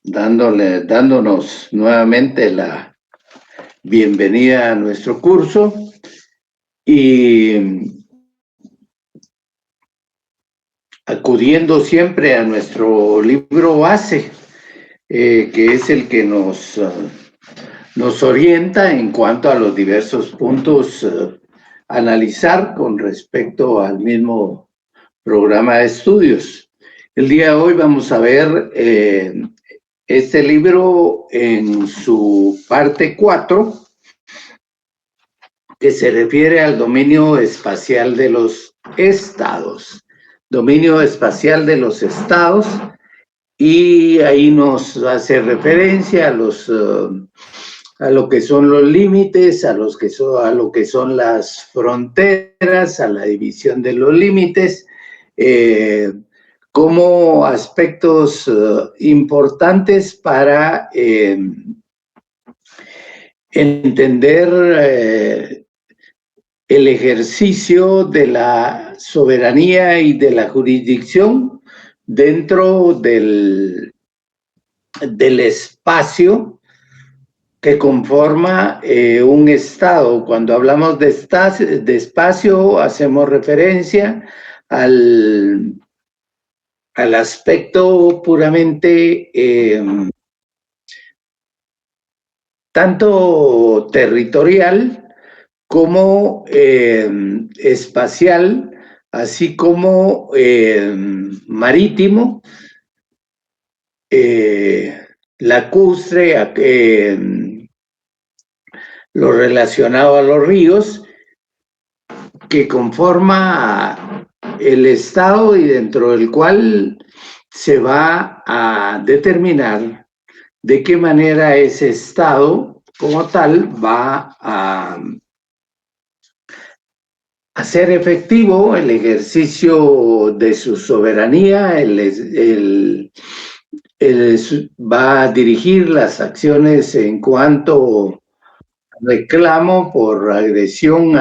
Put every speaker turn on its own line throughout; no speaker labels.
dándonos nuevamente la bienvenida a nuestro curso y acudiendo siempre a nuestro libro base, que es el que nos orienta en cuanto a los diversos puntos a analizar con respecto al mismo programa de estudios. El día de hoy vamos a ver este libro en su parte 4, que se refiere al dominio espacial de los estados. Dominio espacial de los estados, y ahí nos hace referencia a lo que son los límites, a lo que son las fronteras, a la división de los límites, como aspectos importantes para entender el ejercicio de la soberanía y de la jurisdicción dentro del espacio que conforma un Estado. Cuando hablamos de espacio, hacemos referencia al aspecto puramente tanto territorial como espacial, así como marítimo, lacustre, lo relacionado a los ríos, que conforma el Estado y dentro del cual se va a determinar de qué manera ese Estado como tal va a hacer efectivo el ejercicio de su soberanía, va a dirigir las acciones en cuanto a reclamo por agresión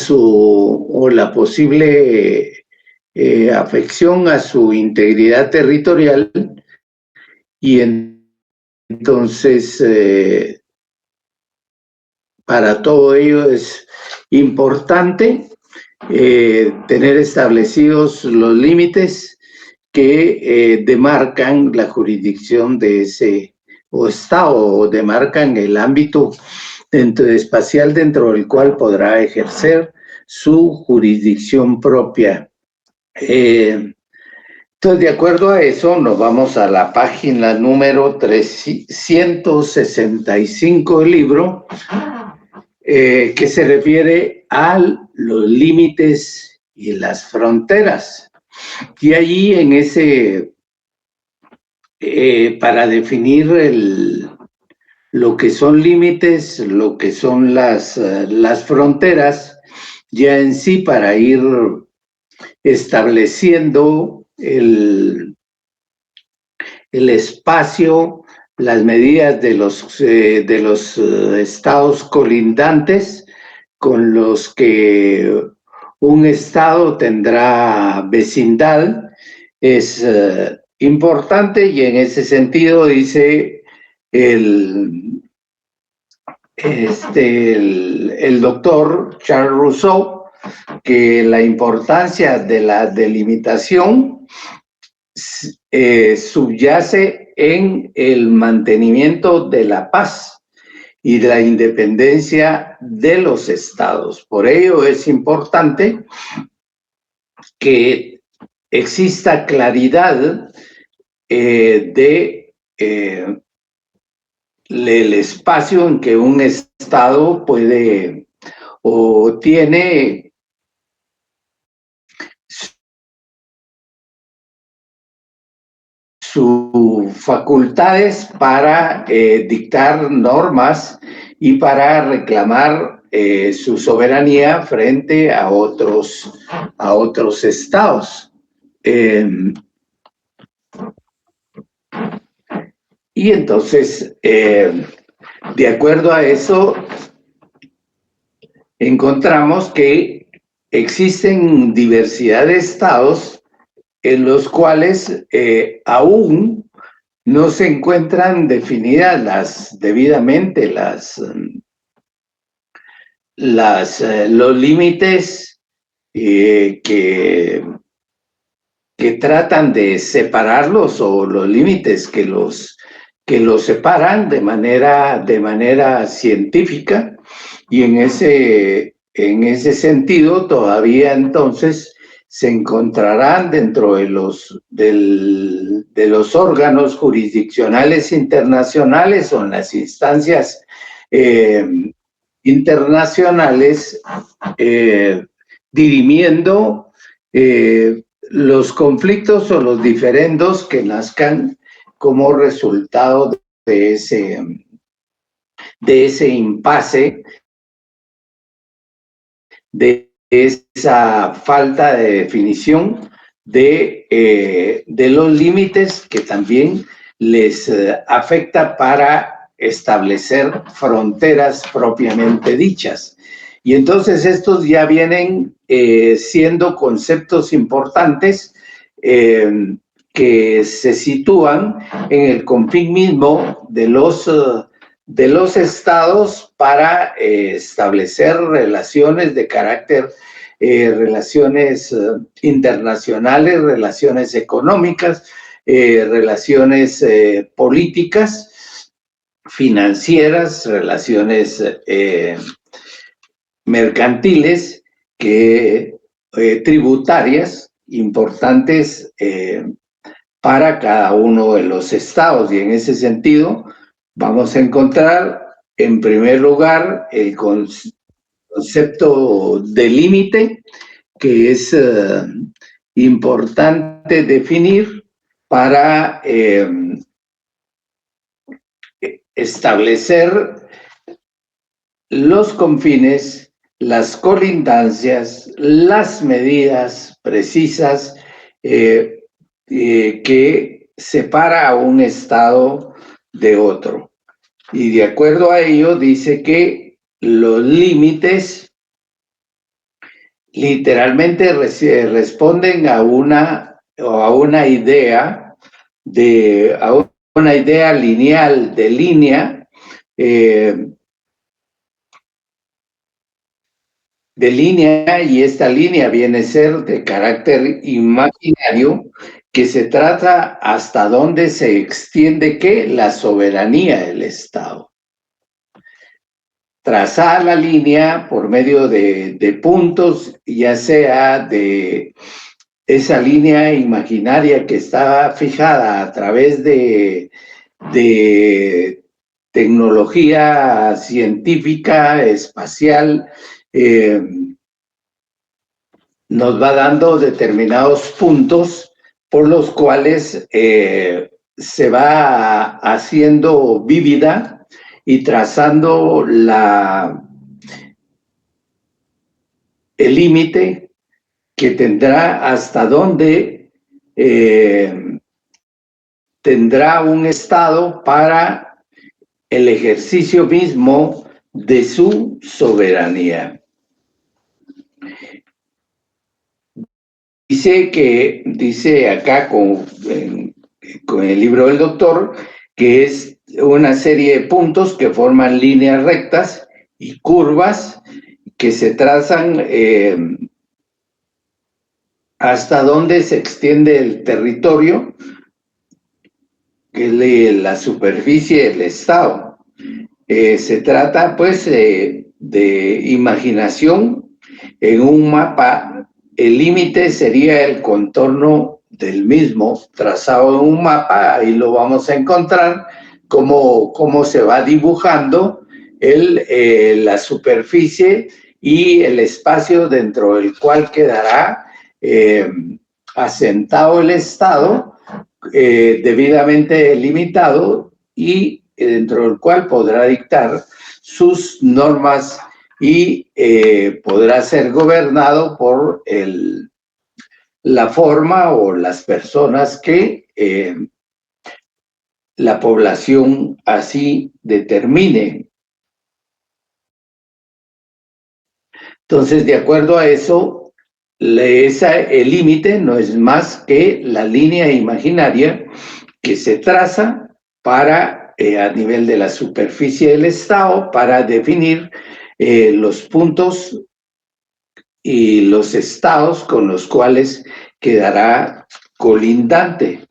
o la posible afección a su integridad territorial, y entonces para todo ello es importante tener establecidos los límites que demarcan la jurisdicción de ese estado, o demarcan el ámbito espacial dentro del cual podrá ejercer su jurisdicción propia. Entonces, de acuerdo a eso, nos vamos a la página número 365 del libro, que se refiere a los límites y las fronteras. Y allí en ese, para definir lo que son límites, lo que son las fronteras, ya en sí, para ir estableciendo el espacio, las medidas de los estados colindantes con los que un estado tendrá vecindad, es importante, y en ese sentido dice el doctor Charles Rousseau que la importancia de la delimitación subyace en el mantenimiento de la paz y la independencia de los estados. Por ello es importante que exista claridad del espacio en que un estado puede o tiene sus facultades para dictar normas y para reclamar su soberanía frente a otros estados. Y entonces, de acuerdo a eso, encontramos que existen diversidad de estados en los cuales aún no se encuentran definidas debidamente los límites que tratan de separarlos, o los límites que los separan de manera científica, y en ese sentido todavía entonces se encontrarán dentro de los órganos jurisdiccionales internacionales, o en las instancias internacionales, dirimiendo los conflictos o los diferendos que nazcan como resultado de ese impasse, de esa falta de definición de los límites, que también les afecta para establecer fronteras propiamente dichas. Y entonces estos ya vienen siendo conceptos importantes que se sitúan en el confín mismo de los estados para establecer relaciones de carácter, relaciones internacionales, relaciones económicas, relaciones políticas, financieras, relaciones mercantiles, tributarias, importantes para cada uno de los estados. Y en ese sentido vamos a encontrar, en primer lugar, el concepto de límite, que es importante definir para establecer los confines, las colindancias, las medidas precisas que separa a un estado de otro. Y de acuerdo a ello dice que los límites literalmente responden a una idea lineal, de línea, y esta línea viene a ser de carácter imaginario, que se trata hasta dónde se extiende la soberanía del Estado. Trazar la línea por medio de puntos, ya sea de esa línea imaginaria que está fijada a través de tecnología científica, espacial, nos va dando determinados puntos por los cuales se va haciendo vívida y trazando el límite que tendrá, hasta dónde tendrá un Estado para el ejercicio mismo de su soberanía. Dice acá con el libro del doctor, que es una serie de puntos que forman líneas rectas y curvas que se trazan hasta donde se extiende el territorio, que es la superficie del Estado. Se trata pues de imaginación. En un mapa, el límite sería el contorno del mismo, trazado en un mapa. Ahí lo vamos a encontrar, cómo se va dibujando la superficie y el espacio dentro del cual quedará asentado el Estado, debidamente delimitado, y dentro del cual podrá dictar sus normas y podrá ser gobernado por la forma o las personas que la población así determine. Entonces, de acuerdo a eso, el límite no es más que la línea imaginaria que se traza para, a nivel de la superficie del Estado, para definir los puntos y los estados con los cuales quedará colindante.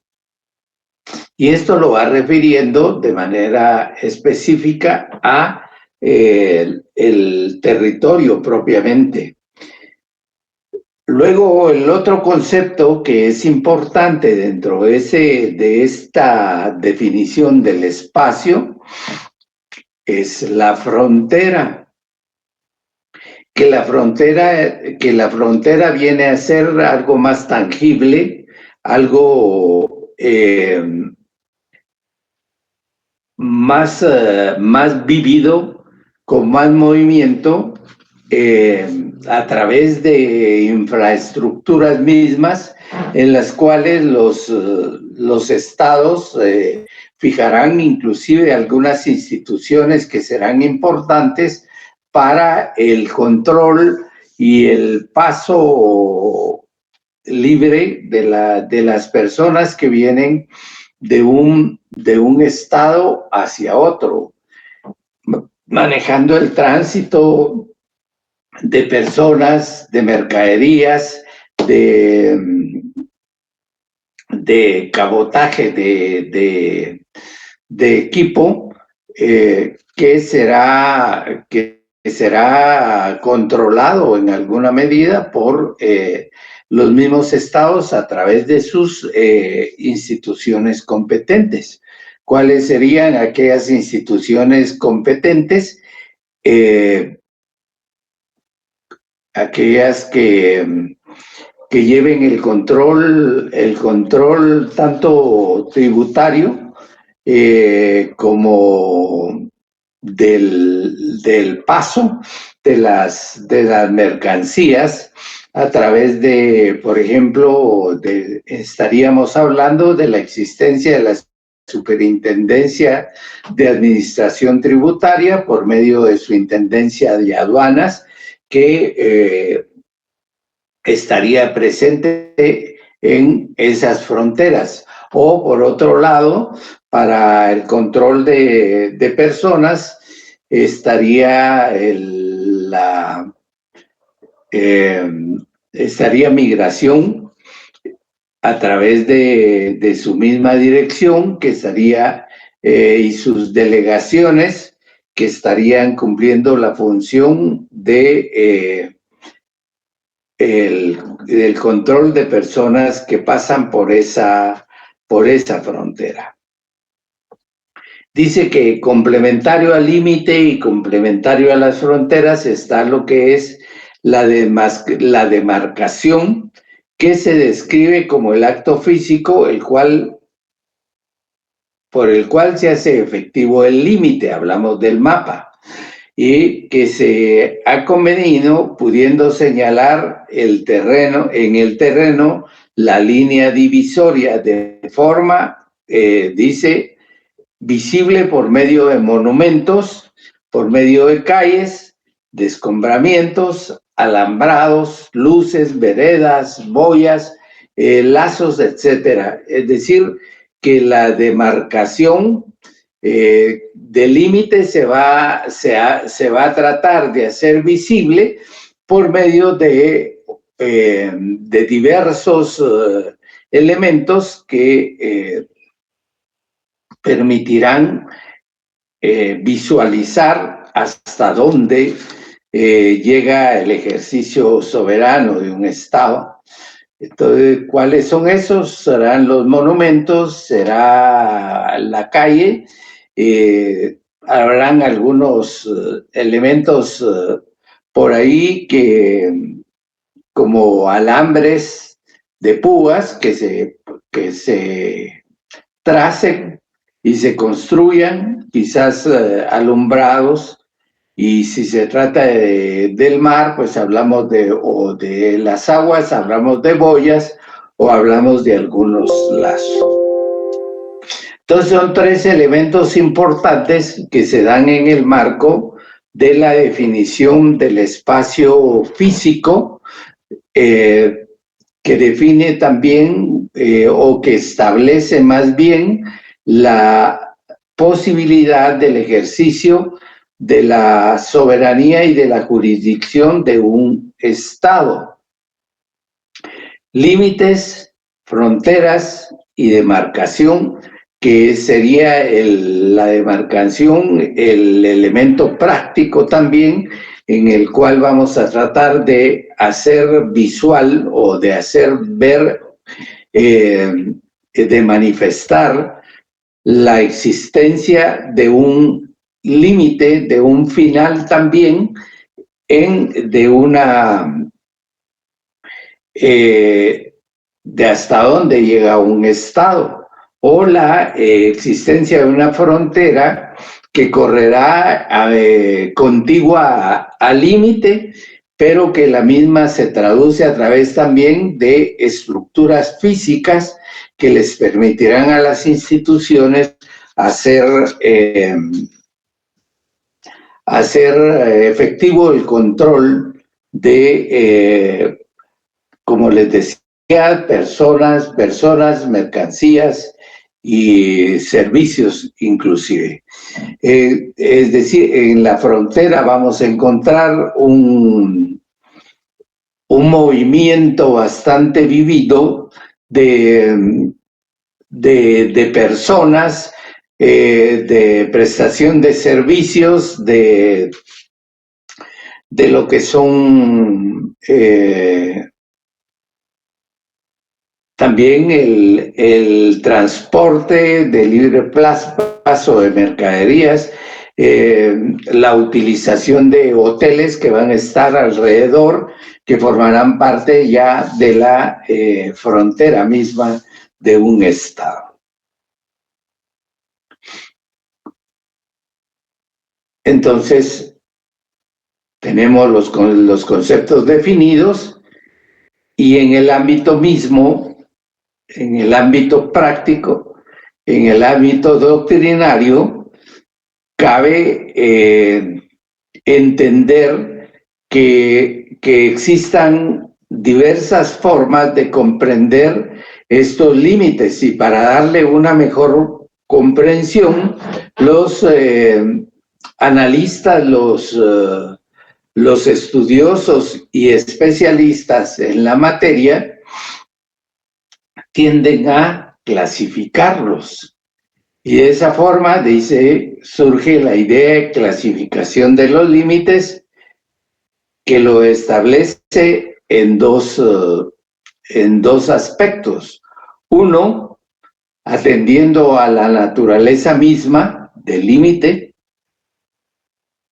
Y esto lo va refiriendo de manera específica a el territorio propiamente. Luego, el otro concepto que es importante dentro de esta definición del espacio es la frontera. Que la frontera viene a ser algo más tangible, algo más vivido, con más movimiento, a través de infraestructuras mismas en las cuales los estados fijarán inclusive algunas instituciones que serán importantes para el control y el paso libre de las personas que vienen de un estado hacia otro, manejando el tránsito de personas, de mercaderías, de cabotaje de equipo, que será controlado en alguna medida por los mismos estados a través de sus instituciones competentes. ¿Cuáles serían aquellas instituciones competentes? Aquellas que lleven el control tanto tributario como del paso de las mercancías a través de, por ejemplo, estaríamos hablando de la existencia de la Superintendencia de Administración Tributaria por medio de su Intendencia de Aduanas, que estaría presente en esas fronteras. O, por otro lado, para el control de personas, estaría estaría migración a través de su misma dirección, que estaría, y sus delegaciones, que estarían cumpliendo la función de el control de personas que pasan por esa frontera. Dice que complementario al límite y complementario a las fronteras está lo que es la demarcación, que se describe como el acto físico por el cual se hace efectivo el límite, hablamos del mapa, y que se ha convenido pudiendo señalar en el terreno la línea divisoria de forma, dice, visible por medio de monumentos, por medio de calles, de escombramientos, alambrados, luces, veredas, boyas, lazos, etcétera. Es decir, que la demarcación del límite se va a tratar de hacer visible por medio de diversos elementos que permitirán visualizar hasta dónde llega el ejercicio soberano de un Estado. Entonces, ¿cuáles son esos? Serán los monumentos, será la calle, habrán algunos elementos por ahí como alambres de púas que se tracen y se construyan, quizás alumbrados, y si se trata del mar, pues hablamos o de las aguas, hablamos de boyas o hablamos de algunos lazos. Entonces son tres elementos importantes que se dan en el marco de la definición del espacio físico que define también o que establece más bien la posibilidad del ejercicio de la soberanía y de la jurisdicción de un Estado. Límites, fronteras y demarcación, que sería la demarcación, el elemento práctico también, en el cual vamos a tratar de hacer visual o de hacer ver, de manifestar la existencia de un límite, de un final también, de hasta dónde llega un Estado, o la existencia de una frontera que correrá contigua al límite, pero que la misma se traduce a través también de estructuras físicas que les permitirán a las instituciones hacer efectivo el control de, como les decía, personas, mercancías y servicios inclusive. Es decir, en la frontera vamos a encontrar un movimiento bastante vivido de personas, de prestación de servicios, de lo que son también el transporte de libre paso de mercaderías, la utilización de hoteles que van a estar alrededor, que formarán parte ya de la frontera misma de un Estado. Entonces, tenemos los conceptos definidos y en el ámbito mismo, en el ámbito práctico, en el ámbito doctrinario, cabe entender que existan diversas formas de comprender estos límites, y para darle una mejor comprensión, los analistas, los estudiosos y especialistas en la materia tienden a clasificarlos. Y de esa forma, dice, surge la idea de clasificación de los límites, que lo establece en dos aspectos. Uno, atendiendo a la naturaleza misma del límite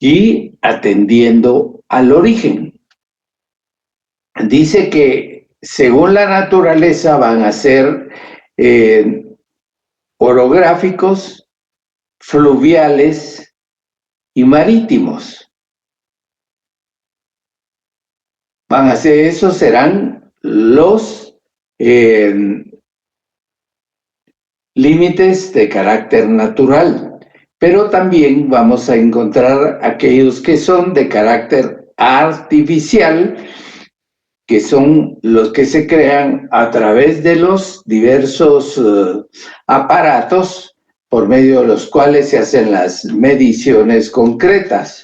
y atendiendo al origen. Dice que según la naturaleza van a ser orográficos, fluviales y marítimos. Van a ser, esos serán los límites de carácter natural, pero también vamos a encontrar aquellos que son de carácter artificial, que son los que se crean a través de los diversos aparatos por medio de los cuales se hacen las mediciones concretas.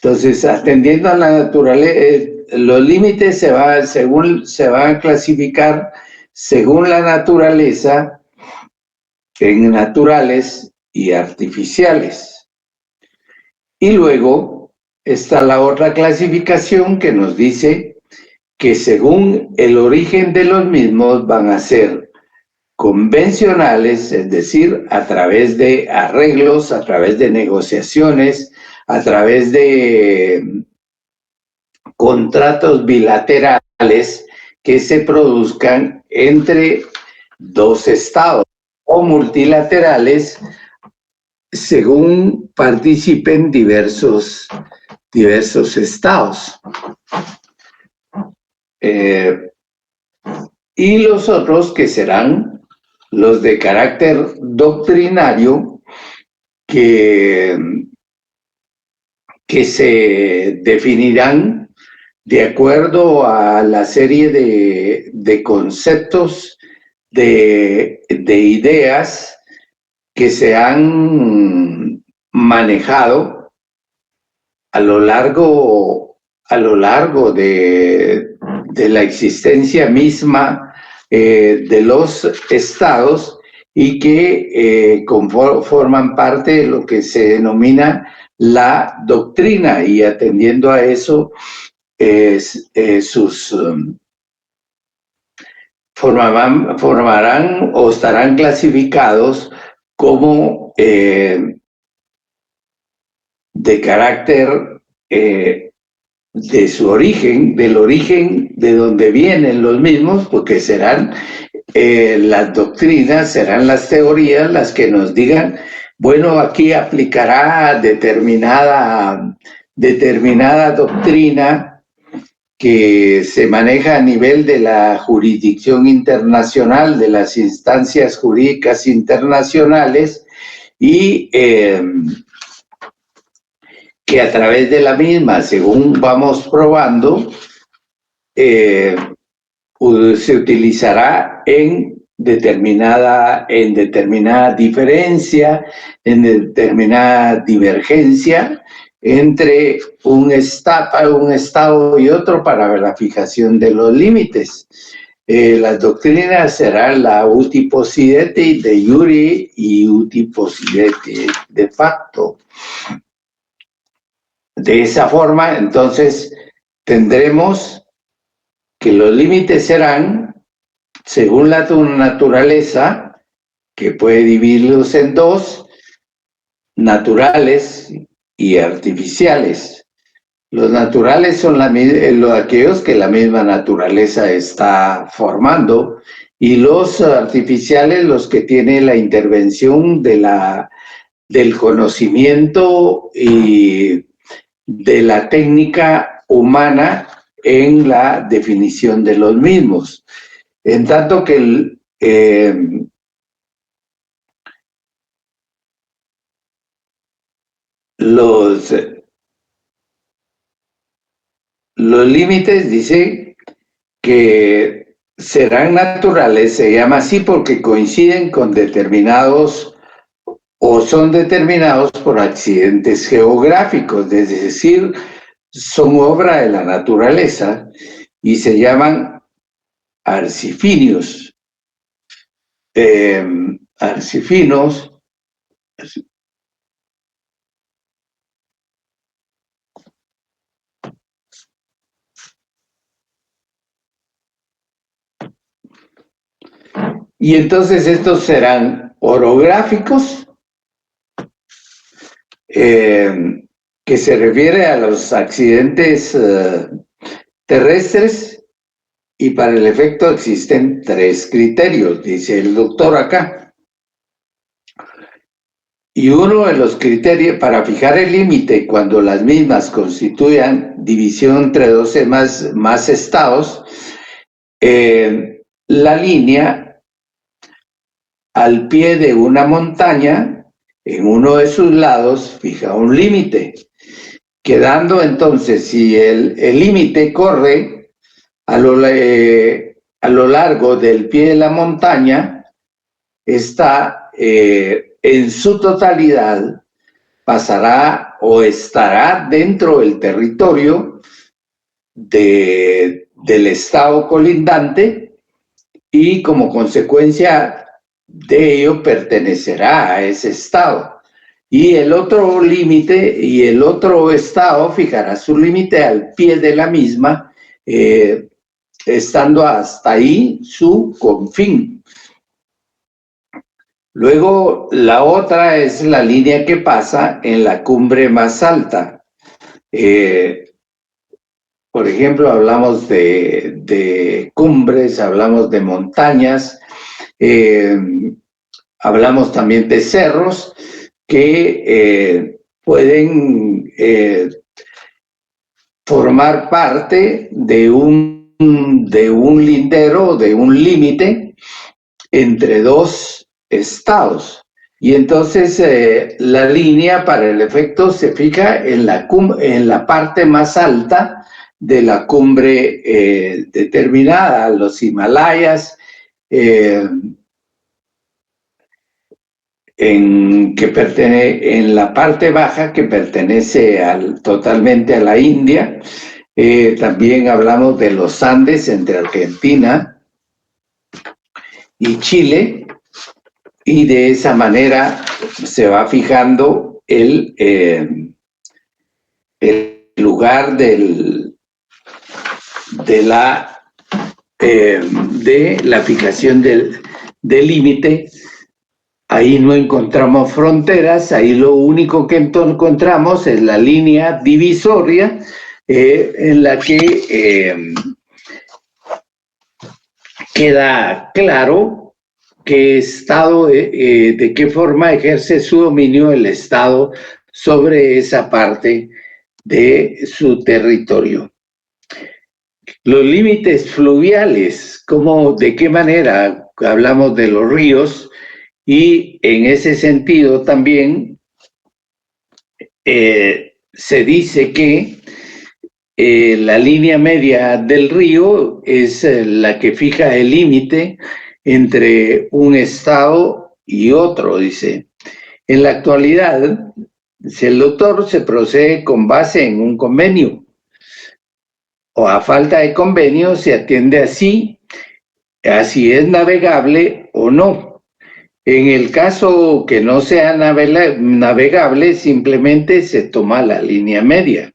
Entonces, atendiendo a la naturaleza, los límites se van a clasificar según la naturaleza en naturales y artificiales. Y luego está la otra clasificación que nos dice que según el origen de los mismos van a ser convencionales, es decir, a través de arreglos, a través de negociaciones, a través de contratos bilaterales que se produzcan entre dos estados, o multilaterales según participen diversos estados. Y los otros que serán los de carácter doctrinario, que se definirán de acuerdo a la serie de conceptos, de ideas que se han manejado a lo largo de la existencia misma de los estados, y que forman parte de lo que se denomina la doctrina, y atendiendo a eso, formarán o estarán clasificados como de carácter de su origen, del origen de donde vienen los mismos, porque serán las doctrinas, serán las teorías las que nos digan, bueno, aquí aplicará determinada doctrina que se maneja a nivel de la jurisdicción internacional, de las instancias jurídicas internacionales, y que a través de la misma, según vamos probando, se utilizará en determinada diferencia, en determinada divergencia entre un estado y otro para la fijación de los límites. Las doctrinas serán la uti possidetis de iure y uti possidetis de facto. De esa forma, entonces, tendremos que los límites serán, según la naturaleza, que puede dividirlos en dos, naturales y artificiales. Los naturales son aquellos que la misma naturaleza está formando, y los artificiales los que tienen la intervención del conocimiento y de la técnica humana en la definición de los mismos. En tanto que los límites, dice que serán naturales, se llama así porque coinciden con determinados o son determinados por accidentes geográficos, es decir, son obra de la naturaleza, y se llaman arcifinios. Arcifinos y entonces estos serán orográficos, que se refiere a los accidentes terrestres, y para el efecto existen 3 criterios, dice el doctor acá. Y uno de los criterios para fijar el límite cuando las mismas constituyan división entre 12 más estados, la línea al pie de una montaña, en uno de sus lados, fija un límite, quedando entonces, si el límite corre a lo largo del pie de la montaña, está en su totalidad, pasará o estará dentro del territorio del estado colindante, y como consecuencia de ello pertenecerá a ese estado. Y el otro límite y el otro estado fijará su límite al pie de la misma, estando hasta ahí su confín. Luego, la otra es la línea que pasa en la cumbre más alta. Por ejemplo, hablamos de cumbres, hablamos de montañas, hablamos también de cerros que pueden formar parte de un lindero, de un límite entre 2 estados. Y entonces la línea para el efecto se fija en la parte más alta de la cumbre determinada, los Himalayas, en la parte baja que pertenece totalmente a la India. También hablamos de los Andes entre Argentina y Chile, y de esa manera se va fijando el lugar de la fijación del límite. Ahí no encontramos fronteras, ahí lo único que encontramos es la línea divisoria en la que queda claro qué Estado, de qué forma ejerce su dominio el Estado sobre esa parte de su territorio. Los límites fluviales, ¿de qué manera hablamos de los ríos? Y en ese sentido también se dice que la línea media del río es la que fija el límite entre un estado y otro, dice. En la actualidad, dice el doctor, se procede con base en un convenio, o a falta de convenio se atiende así es navegable o no. En el caso que no sea navegable, simplemente se toma la línea media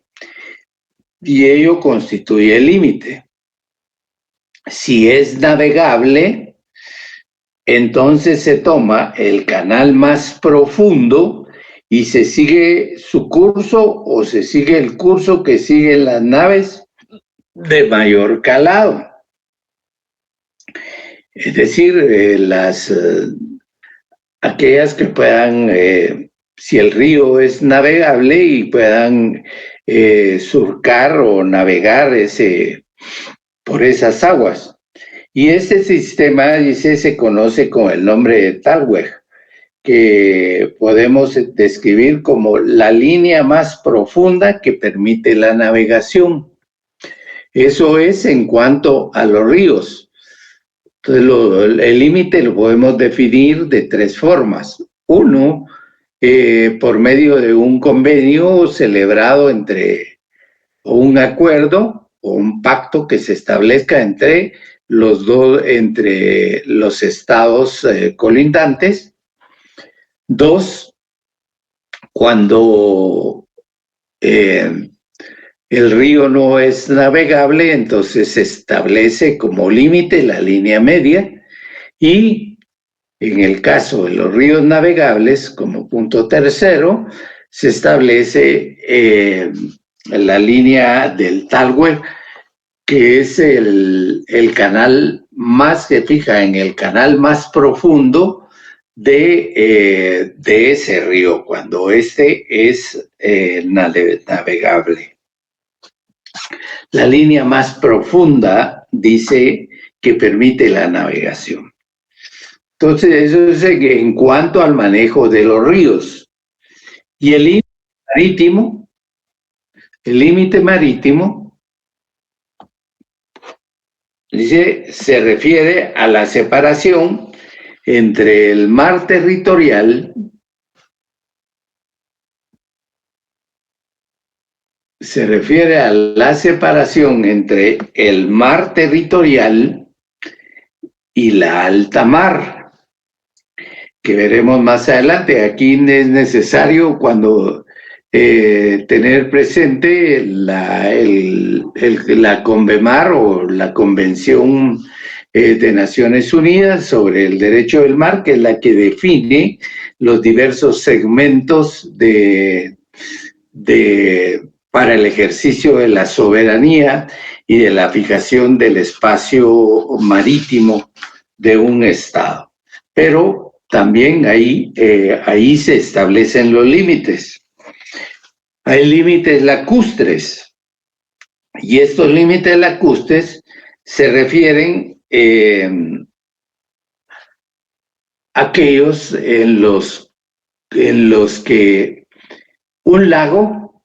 y ello constituye el límite. Si es navegable, entonces se toma el canal más profundo y se sigue su curso o se sigue el curso que siguen las naves de mayor calado. Es decir, aquellas que puedan, si el río es navegable y puedan surcar o navegar por esas aguas. Y ese sistema, dice, se conoce con el nombre de Talweg, que podemos describir como la línea más profunda que permite la navegación. Eso es en cuanto a los ríos. Entonces, el límite lo podemos definir de tres formas. Uno, por medio de un convenio celebrado o un acuerdo o un pacto que se establezca entre los estados colindantes. Dos, cuando el río no es navegable, entonces se establece como límite la línea media, y en el caso de los ríos navegables, como punto tercero, se establece la línea del Talweg, que es el canal más, se fija en el canal más profundo de ese río, cuando este es navegable. La línea más profunda dice que permite la navegación. Entonces, eso es en cuanto al manejo de los ríos. Y el límite marítimo, dice, se refiere a la separación entre el mar territorial, se refiere a la separación entre el mar territorial y la alta mar, que veremos más adelante. Aquí es necesario tener presente la CONVEMAR, o la Convención de Naciones Unidas sobre el Derecho del Mar, que es la que define los diversos segmentos para el ejercicio de la soberanía y de la fijación del espacio marítimo de un Estado. Pero también ahí se establecen los límites. Hay límites lacustres, y estos límites lacustres se refieren a aquellos en los que un lago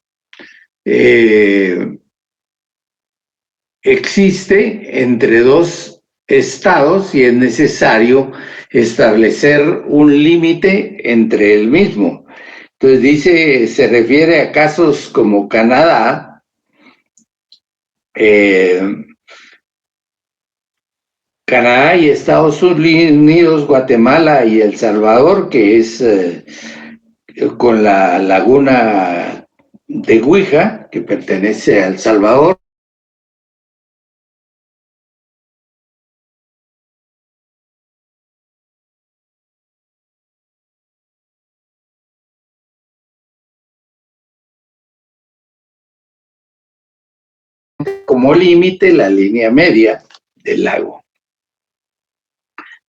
existe entre dos estados y es necesario establecer un límite entre el mismo. Entonces dice, se refiere a casos como Canadá, Canadá y Estados Unidos, Guatemala y El Salvador, que es con la laguna de Guija, que pertenece a El Salvador, como límite la línea media del lago.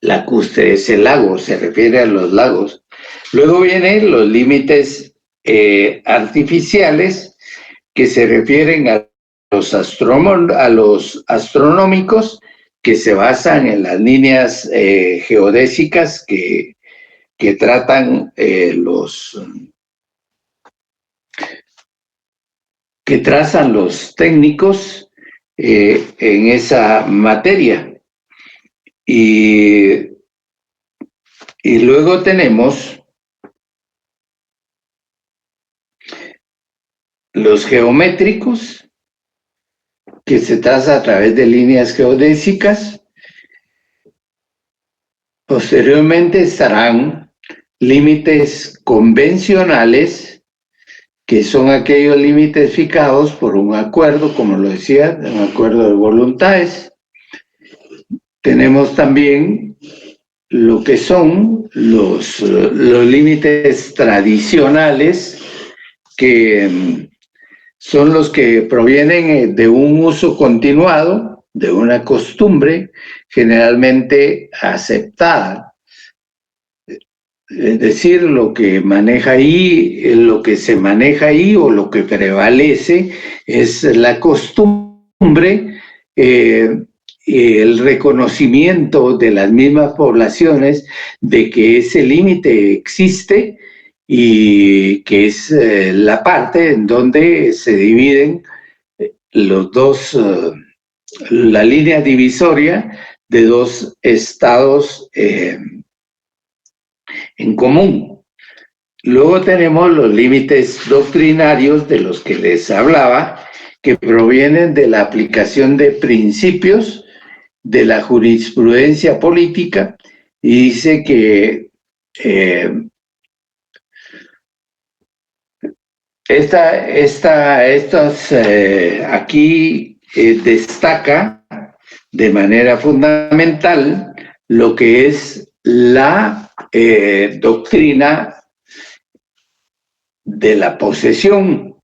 Lacustre es el lago, se refiere a los lagos. Luego vienen los límites artificiales, que se refieren a los astronómicos, que se basan en las líneas geodésicas que tratan que trazan los técnicos en esa materia. Y luego tenemos los geométricos, que se traza a través de líneas geodésicas. Posteriormente estarán límites convencionales, que son aquellos límites fijados por un acuerdo, como lo decía, un acuerdo de voluntades. Tenemos también lo que son los límites tradicionales, que son los que provienen de un uso continuado, de una costumbre generalmente aceptada. Es decir, lo que maneja ahí, lo que se maneja ahí o lo que prevalece es la costumbre, el reconocimiento de las mismas poblaciones de que ese límite existe y que es la parte en donde se dividen los dos, la línea divisoria de dos estados en común. Luego tenemos los límites doctrinarios de los que les hablaba, que provienen de la aplicación de principios de la jurisprudencia política, y dice que aquí destaca de manera fundamental lo que es la doctrina de la posesión,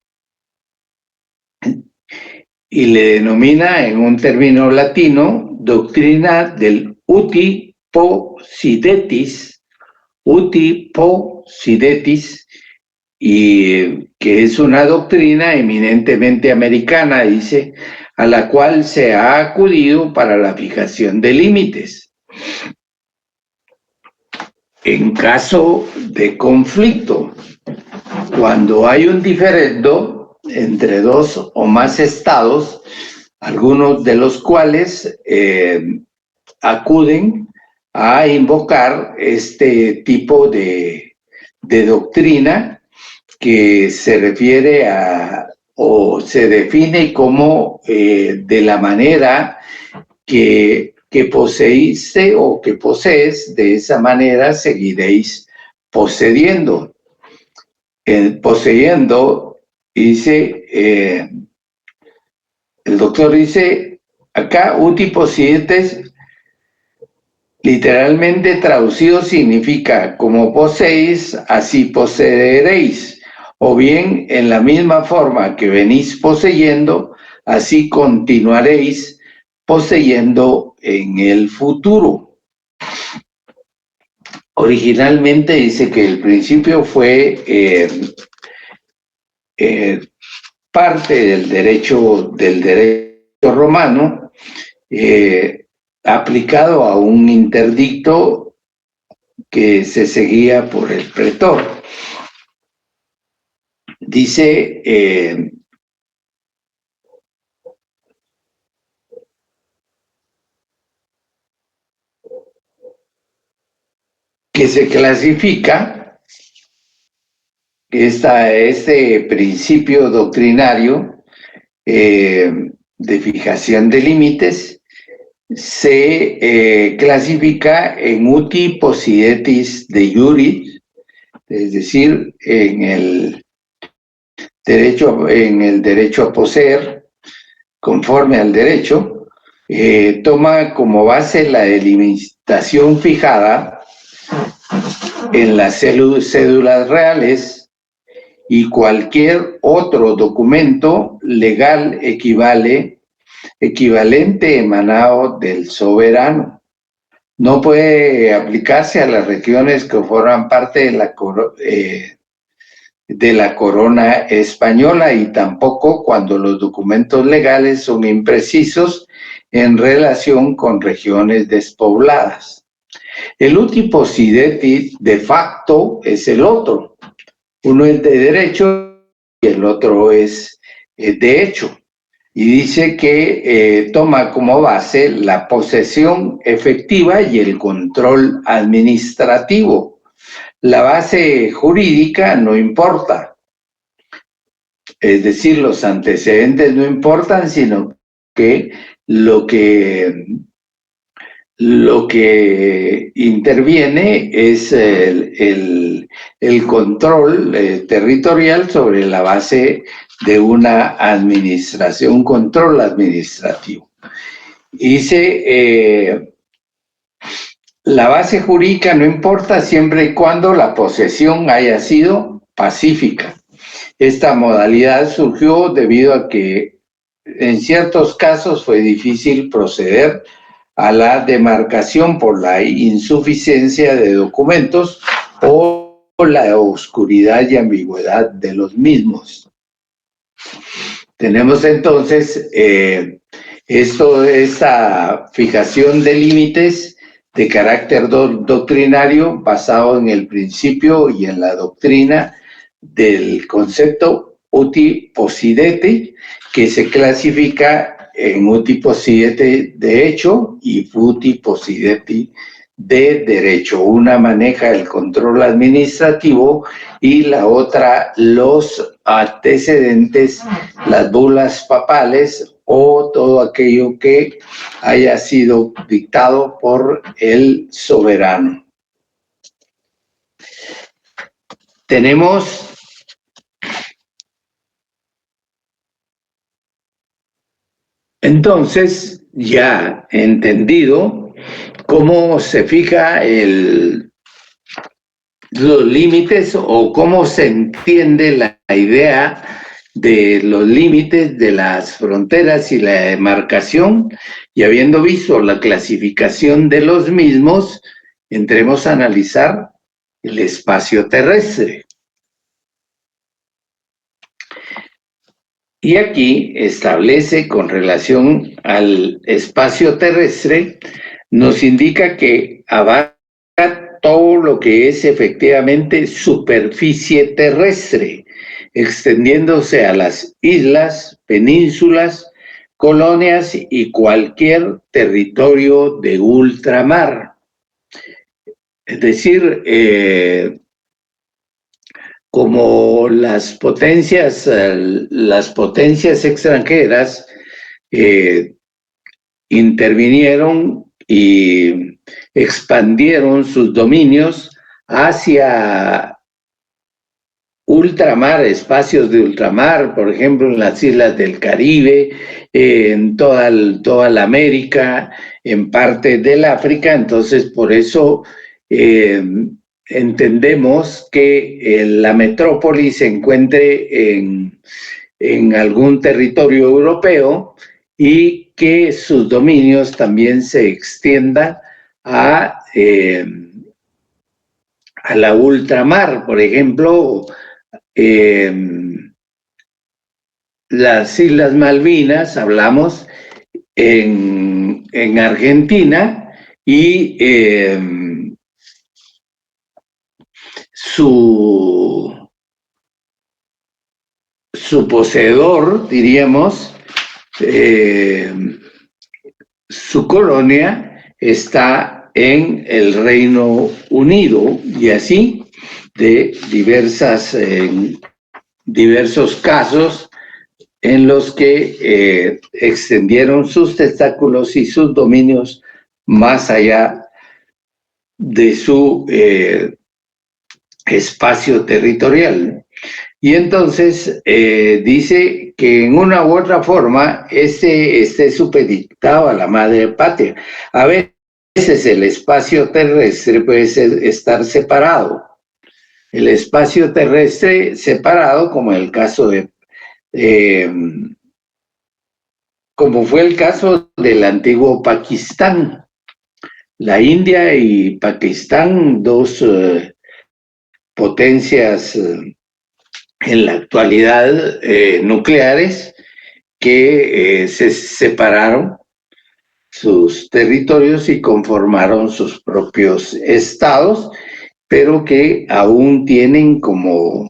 y le denomina en un término latino doctrina del uti possidetis, y que es una doctrina eminentemente americana, dice, a la cual se ha acudido para la fijación de límites. En caso de conflicto, cuando hay un diferendo entre dos o más estados, algunos de los cuales acuden a invocar este tipo de doctrina, que se refiere a o se define como de la manera que poseíste o que posees, de esa manera seguiréis poseyendo. Poseyendo, dice, el doctor dice acá, uti possidetis, literalmente traducido significa como poseéis, así poseeréis, o bien en la misma forma que venís poseyendo, así continuaréis poseyendo en el futuro. Originalmente dice que el principio fue parte del derecho romano, aplicado a un interdicto que se seguía por el pretor. Dice que se clasifica este principio doctrinario de fijación de límites, se clasifica en uti possidetis de iuris, es decir, en el derecho a poseer, conforme al derecho, toma como base la delimitación fijada en las cédulas reales y cualquier otro documento legal equivalente emanado del soberano. No puede aplicarse a las regiones que forman parte de la corona española y tampoco cuando los documentos legales son imprecisos en relación con regiones despobladas. El uti possidetis de facto es el otro. Uno es de derecho y el otro es de hecho. Y dice que toma como base la posesión efectiva y el control administrativo. La base jurídica no importa. Es decir, los antecedentes no importan, sino que lo que interviene es el control territorial sobre la base de una administración, un control administrativo. Dice, la base jurídica no importa siempre y cuando la posesión haya sido pacífica. Esta modalidad surgió debido a que en ciertos casos fue difícil proceder a la demarcación por la insuficiencia de documentos o la oscuridad y ambigüedad de los mismos. Tenemos entonces esta fijación de límites de carácter doctrinario basado en el principio y en la doctrina del concepto uti possidetis, que se clasifica en uti possidetis de hecho y uti possidetis de derecho. Una maneja el control administrativo y la otra los antecedentes, las bulas papales o todo aquello que haya sido dictado por el soberano. Tenemos entonces ya entendido cómo se fija los límites o cómo se entiende la idea de los límites de las fronteras y la demarcación, y habiendo visto la clasificación de los mismos, entremos a analizar el espacio terrestre. Y aquí establece con relación al espacio terrestre, nos indica que abarca todo lo que es efectivamente superficie terrestre, extendiéndose a las islas, penínsulas, colonias y cualquier territorio de ultramar. Es decir, como las potencias extranjeras intervinieron y expandieron sus dominios hacia ultramar, espacios de ultramar, por ejemplo, en las islas del Caribe, en toda la América, en parte del África. Entonces, por eso entendemos que la metrópoli se encuentre en algún territorio europeo y que sus dominios también se extiendan a la ultramar. Por ejemplo, las Islas Malvinas, hablamos en Argentina, y su poseedor, diríamos, su colonia está en el Reino Unido, y así de diversos casos en los que extendieron sus tentáculos y sus dominios más allá de su espacio territorial. Y entonces dice que en una u otra forma esté supeditado a la madre patria. A veces el espacio terrestre puede estar separado. El espacio terrestre separado, como el caso de como fue el caso del antiguo Pakistán. La India y Pakistán, dos potencias en la actualidad nucleares, que se separaron sus territorios y conformaron sus propios estados, pero que aún tienen como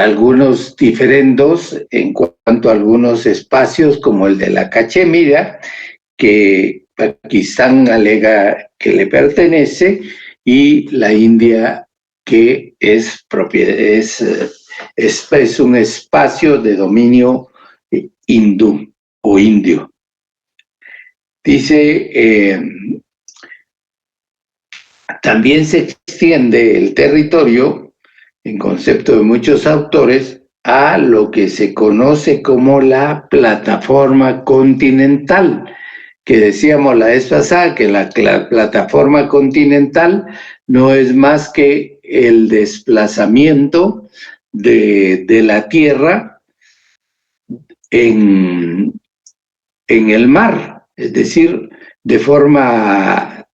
algunos diferendos en cuanto a algunos espacios, como el de la Cachemira, que Pakistán alega que le pertenece, y la India, que es un espacio de dominio hindú o indio. Dice, también se extiende el territorio, en concepto de muchos autores, a lo que se conoce como la plataforma continental, que decíamos la vez pasada que la plataforma continental no es más que el desplazamiento de la Tierra en el mar, es decir, de forma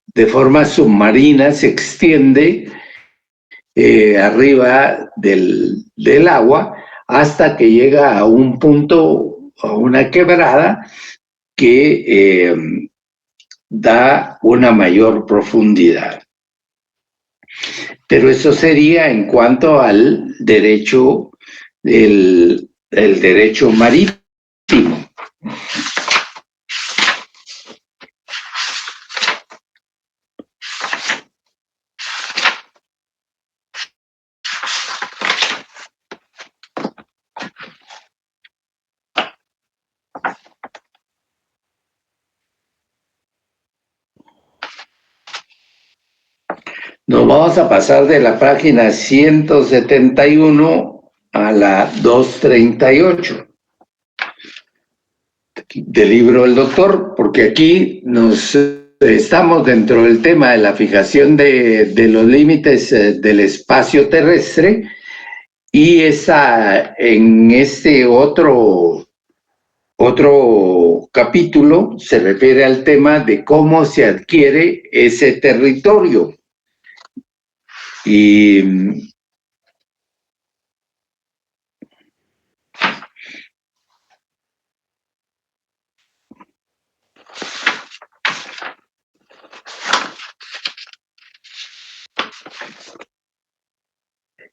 submarina se extiende arriba del agua hasta que llega a un punto, a una quebrada que da una mayor profundidad. Pero eso sería en cuanto al derecho, el derecho marítimo. Nos vamos a pasar de la página 171 a la 238 del libro del doctor, porque aquí estamos dentro del tema de la fijación de los límites del espacio terrestre, y en este otro capítulo se refiere al tema de cómo se adquiere ese territorio. Y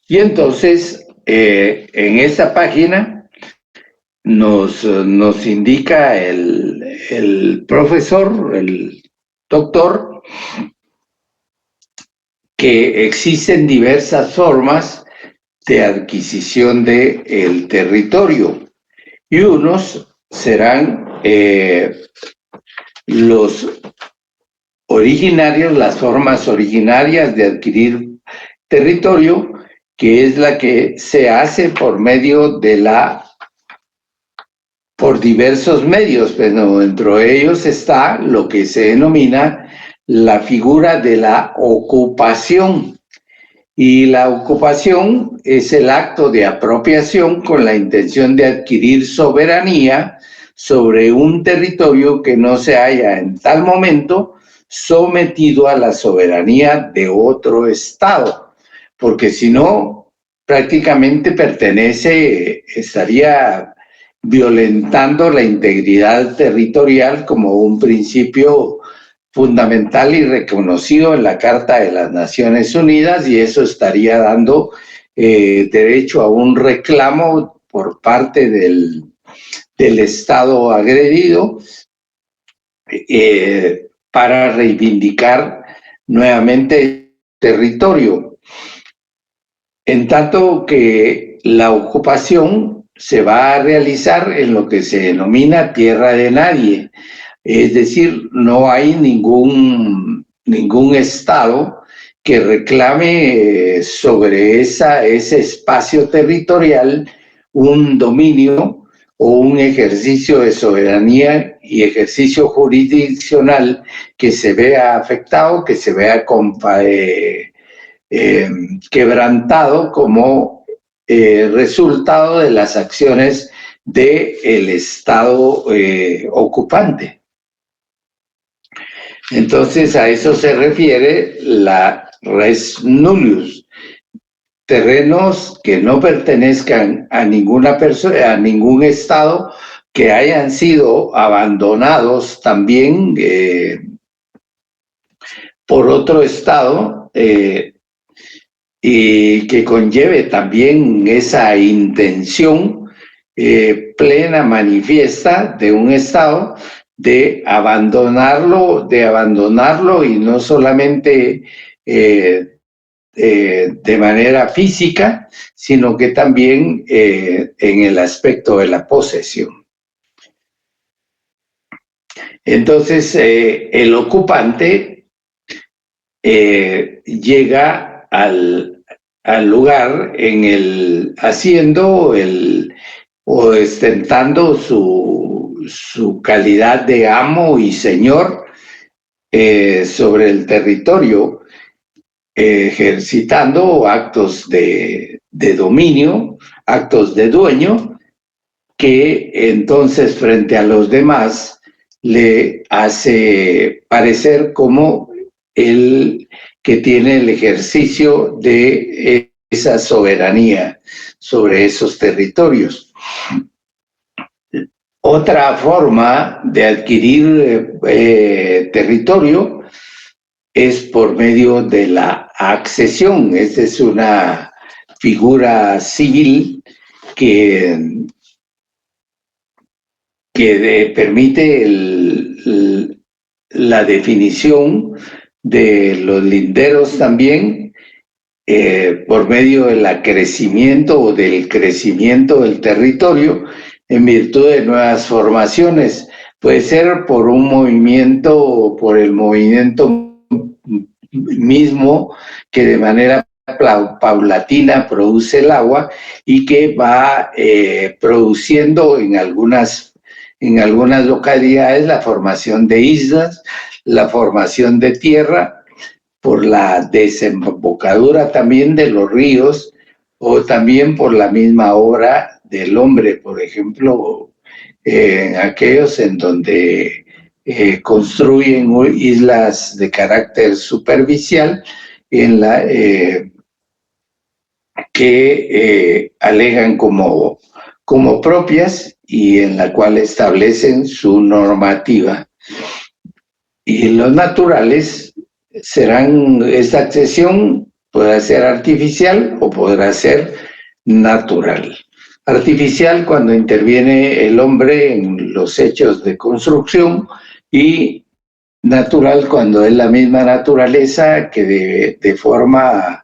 entonces, en esta página nos indica el profesor, el doctor, que existen diversas formas de adquisición del territorio, y unos serán las formas originarias de adquirir territorio, que es la que se hace por diversos medios, pero dentro de ellos está lo que se denomina la figura de la ocupación. Y la ocupación es el acto de apropiación con la intención de adquirir soberanía sobre un territorio que no se haya en tal momento sometido a la soberanía de otro estado, porque si no, prácticamente estaría violentando la integridad territorial como un principio fundamental y reconocido en la Carta de las Naciones Unidas, y eso estaría dando derecho a un reclamo por parte del Estado agredido para reivindicar nuevamente territorio. En tanto que la ocupación se va a realizar en lo que se denomina tierra de nadie, es decir, no hay ningún Estado que reclame sobre ese espacio territorial un dominio o un ejercicio de soberanía y ejercicio jurisdiccional que se vea afectado, que se vea quebrantado como resultado de las acciones del Estado ocupante. Entonces a eso se refiere la res nullius, terrenos que no pertenezcan a ninguna persona, a ningún Estado, que hayan sido abandonados también por otro Estado, y que conlleve también esa intención plena, manifiesta de un Estado de abandonarlo y no solamente de manera física, sino que también en el aspecto de la posesión. Entonces, el ocupante llega al lugar haciendo o ostentando su calidad de amo y señor sobre el territorio, ejercitando actos de dominio, actos de dueño, que entonces frente a los demás le hace parecer como el que tiene el ejercicio de esa soberanía sobre esos territorios. Otra forma de adquirir territorio es por medio de la accesión. Esta es una figura civil que permite la definición de los linderos también por medio del acrecimiento o del crecimiento del territorio en virtud de nuevas formaciones. Puede ser por un movimiento o por el movimiento mismo que de manera paulatina produce el agua y que va produciendo en algunas localidades la formación de islas, la formación de tierra, por la desembocadura también de los ríos o también por la misma obra del hombre, por ejemplo, aquellos en donde construyen islas de carácter superficial que alegan como propias y en la cual establecen su normativa. Y los naturales esta accesión podrá ser artificial o podrá ser natural. Artificial cuando interviene el hombre en los hechos de construcción y natural cuando es la misma naturaleza que de forma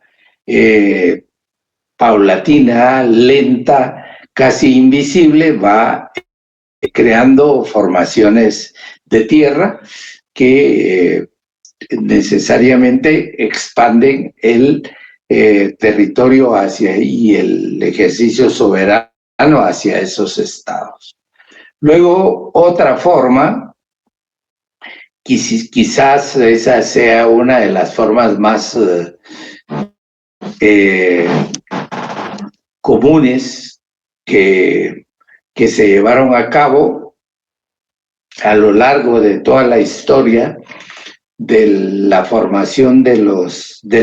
paulatina, lenta, casi invisible, va creando formaciones de tierra que necesariamente expanden el territorio y el ejercicio soberano hacia esos estados. Luego, otra forma, quizás esa sea una de las formas más comunes que se llevaron a cabo a lo largo de toda la historia de la formación de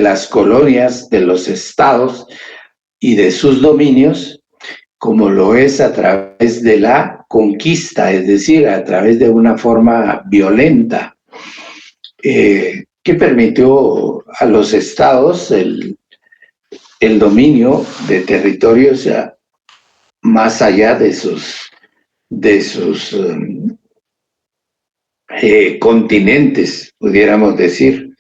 las colonias, de los estados y de sus dominios, como lo es a través de la conquista, es decir, a través de una forma violenta, que permitió a los estados el dominio de territorios más allá de sus continentes, pudiéramos decir.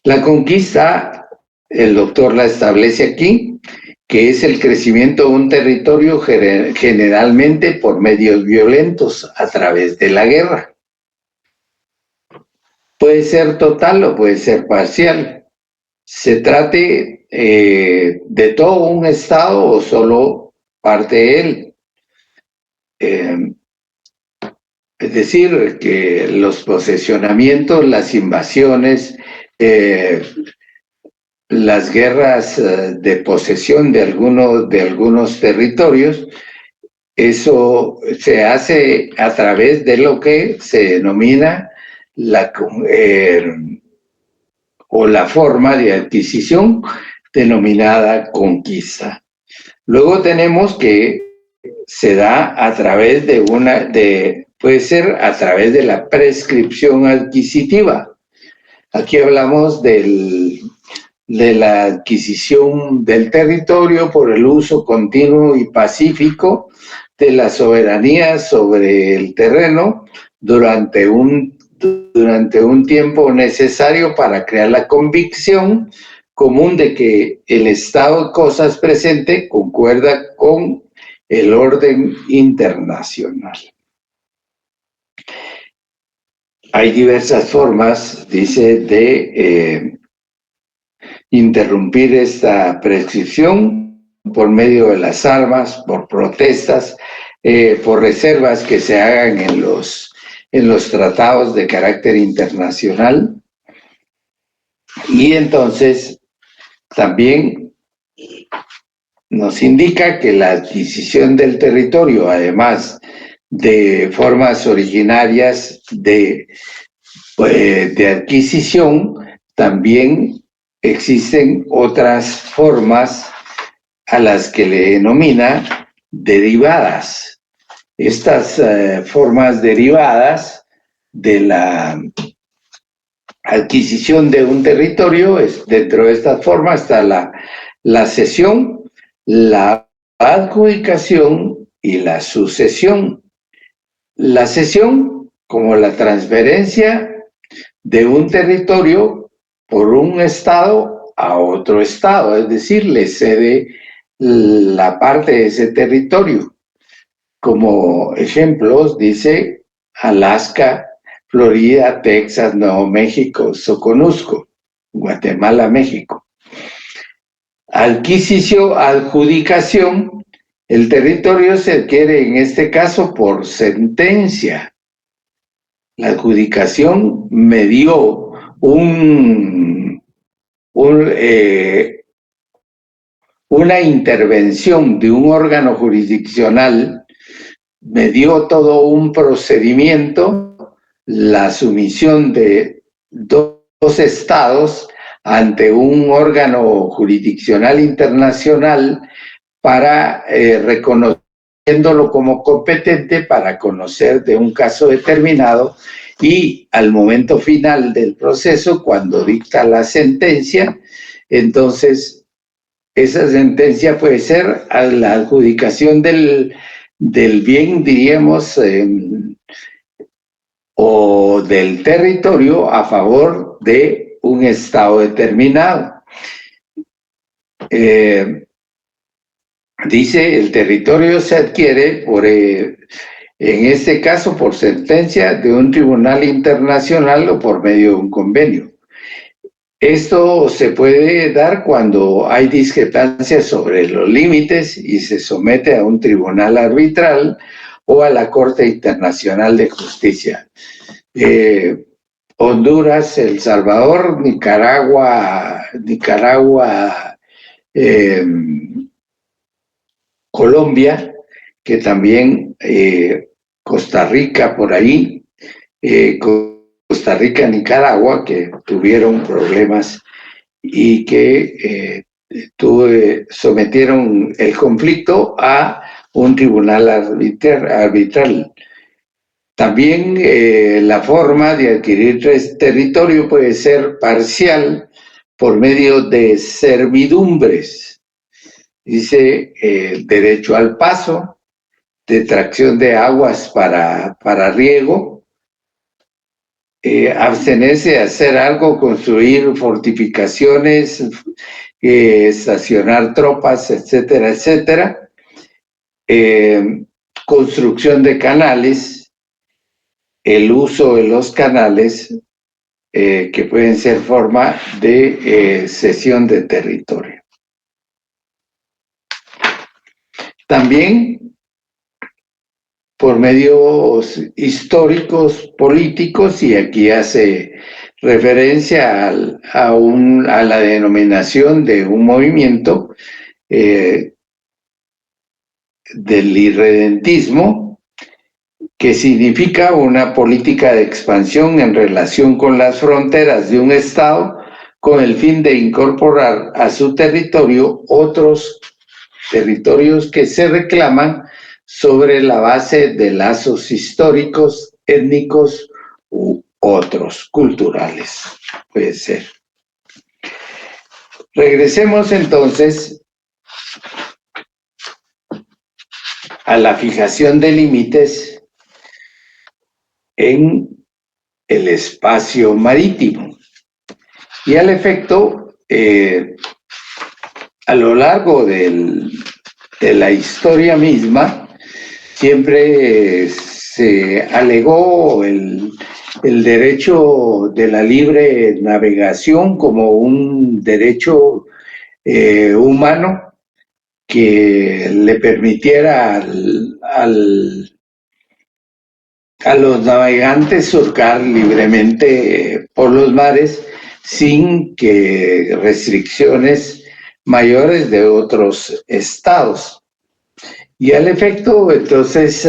La conquista, el doctor la establece aquí, que es el crecimiento de un territorio generalmente por medios violentos a través de la guerra. Puede ser total o puede ser parcial. Se trate de todo un estado o solo parte de él. Es decir, que los posesionamientos, las invasiones, las guerras de posesión de algunos territorios, eso se hace a través de lo que se denomina la forma de adquisición denominada conquista. Luego tenemos que se da a través puede ser a través de la prescripción adquisitiva. Aquí hablamos de la adquisición del territorio por el uso continuo y pacífico de la soberanía sobre el terreno durante un tiempo necesario para crear la convicción común de que el estado de cosas presente concuerda con el orden internacional. Hay diversas formas, dice, de interrumpir esta prescripción por medio de las armas, por protestas, por reservas que se hagan en los tratados de carácter internacional. Y entonces también nos indica que la adquisición del territorio, además de formas originarias de adquisición, también existen otras formas a las que le denomina derivadas. Estas formas derivadas de la adquisición de un territorio, dentro de estas formas está la cesión, la adjudicación y la sucesión. La cesión como la transferencia de un territorio por un estado a otro estado, es decir, le cede la parte de ese territorio. Como ejemplos, dice Alaska, Florida, Texas, Nuevo México, Soconusco, Guatemala, México. Adjudicación, el territorio se adquiere en este caso por sentencia. La adjudicación me dio una intervención de un órgano jurisdiccional, me dio todo un procedimiento, la sumisión de dos estados ante un órgano jurisdiccional internacional para reconociéndolo como competente para conocer de un caso determinado, y al momento final del proceso, cuando dicta la sentencia, entonces esa sentencia puede ser a la adjudicación del bien, diríamos, o del territorio a favor de un estado determinado. Dice, el territorio se adquiere en este caso por sentencia de un tribunal internacional o por medio de un convenio. Esto se puede dar cuando hay discrepancias sobre los límites y se somete a un tribunal arbitral o a la Corte Internacional de Justicia. Honduras, El Salvador, Nicaragua, Colombia, que también Costa Rica por ahí, Costa Rica, Nicaragua, que tuvieron problemas y que sometieron el conflicto a un tribunal arbitral. También la forma de adquirir territorio puede ser parcial por medio de servidumbres. Dice derecho al paso, detracción de aguas para riego, abstenerse de hacer algo, construir fortificaciones, estacionar tropas, etcétera, etcétera. Construcción de canales, el uso de los canales, que pueden ser forma de cesión de territorio. También por medios históricos, políticos, y aquí hace referencia a la denominación de un movimiento del irredentismo, que significa una política de expansión en relación con las fronteras de un Estado con el fin de incorporar a su territorio otros territorios que se reclaman sobre la base de lazos históricos, étnicos u otros, culturales, puede ser. Regresemos entonces a la fijación de límites en el espacio marítimo. Y al efecto, a lo largo de la historia misma, siempre se alegó el derecho de la libre navegación como un derecho humano que le permitiera a los navegantes surcar libremente por los mares sin que restricciones mayores de otros estados. Y al efecto, entonces,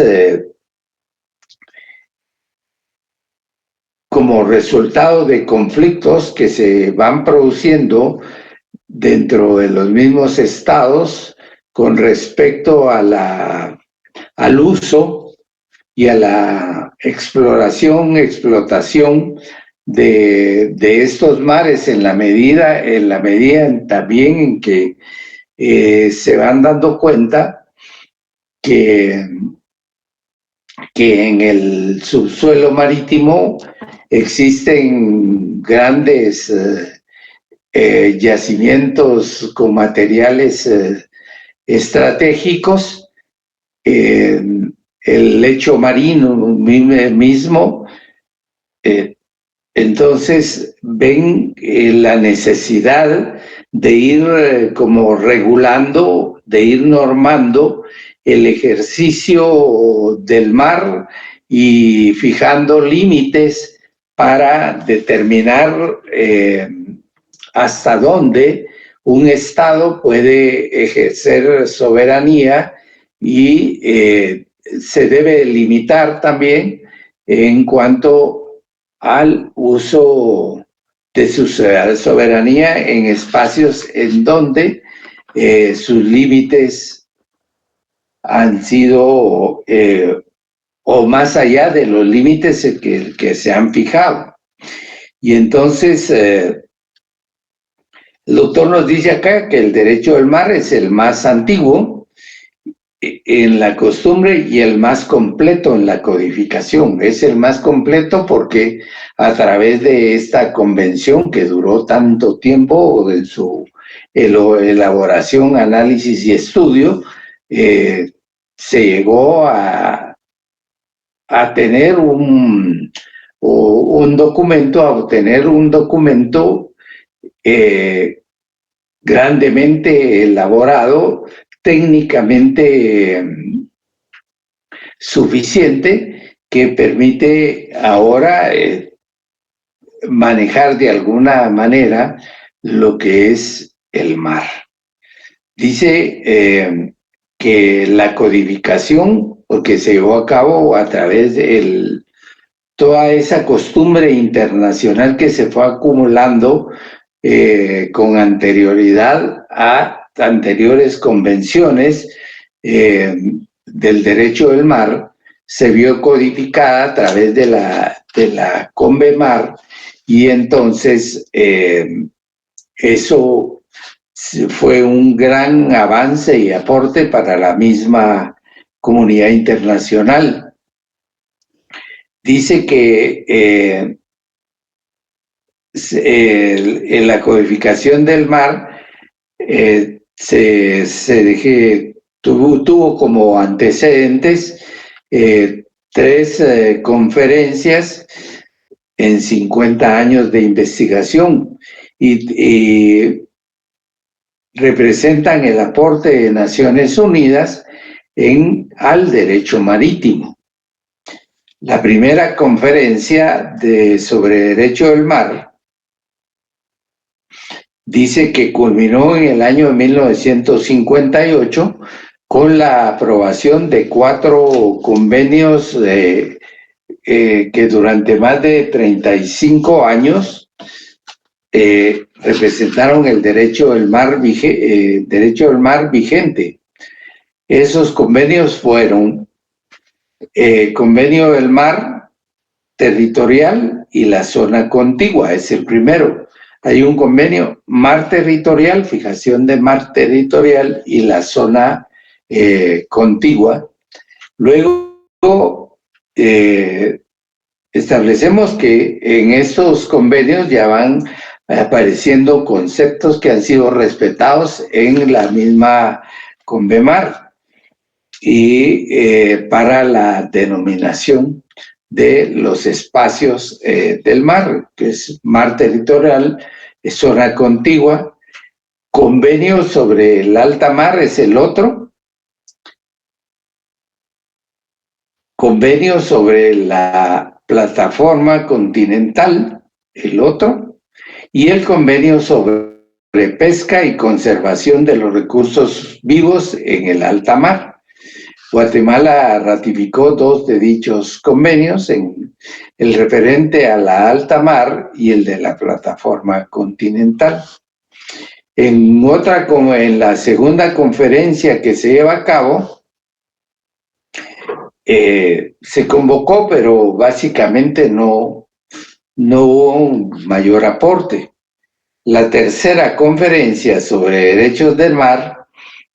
como resultado de conflictos que se van produciendo dentro de los mismos estados con respecto a al uso y a la explotación de estos mares en la medida también en que se van dando cuenta que en el subsuelo marítimo existen grandes yacimientos con materiales estratégicos. El lecho marino mismo, entonces ven la necesidad de ir como regulando, de ir normando el ejercicio del mar y fijando límites para determinar hasta dónde un Estado puede ejercer soberanía y se debe limitar también en cuanto al uso de su soberanía en espacios en donde sus límites han sido o más allá de los límites que se han fijado. Y entonces el doctor nos dice acá que el derecho del mar es el más antiguo en la costumbre y el más completo en la codificación. Es el más completo porque a través de esta convención que duró tanto tiempo, de su elaboración, análisis y estudio, se llegó a tener un documento, a obtener un documento grandemente elaborado, técnicamente suficiente, que permite ahora manejar de alguna manera lo que es el mar. Dice que la codificación, porque se llevó a cabo a través de toda esa costumbre internacional que se fue acumulando con anterioridad a anteriores convenciones del derecho del mar, se vio codificada a través de la Convemar, y entonces eso fue un gran avance y aporte para la misma comunidad internacional. Dice que en la codificación del mar tuvo como antecedentes 3 conferencias en 50 años de investigación y representan el aporte de Naciones Unidas al derecho marítimo. La primera conferencia sobre derecho del mar dice que culminó en el año 1958 con la aprobación de 4 convenios que durante más de 35 años representaron el derecho del mar vigente. Esos convenios fueron Convenio del Mar Territorial y la Zona Contigua, es el primero. Hay un convenio mar territorial, fijación de mar territorial y la zona contigua. Luego establecemos que en estos convenios ya van apareciendo conceptos que han sido respetados en la misma Convemar y para la denominación de los espacios del mar, que es mar territorial, zona contigua. Convenio sobre el alta mar es el otro. Convenio sobre la plataforma continental, el otro. Y el convenio sobre pesca y conservación de los recursos vivos en el alta mar. Guatemala ratificó 2 de dichos convenios, el referente a la alta mar y el de la plataforma continental. En la segunda conferencia que se lleva a cabo, se convocó, pero básicamente no hubo un mayor aporte. La tercera conferencia sobre derechos del mar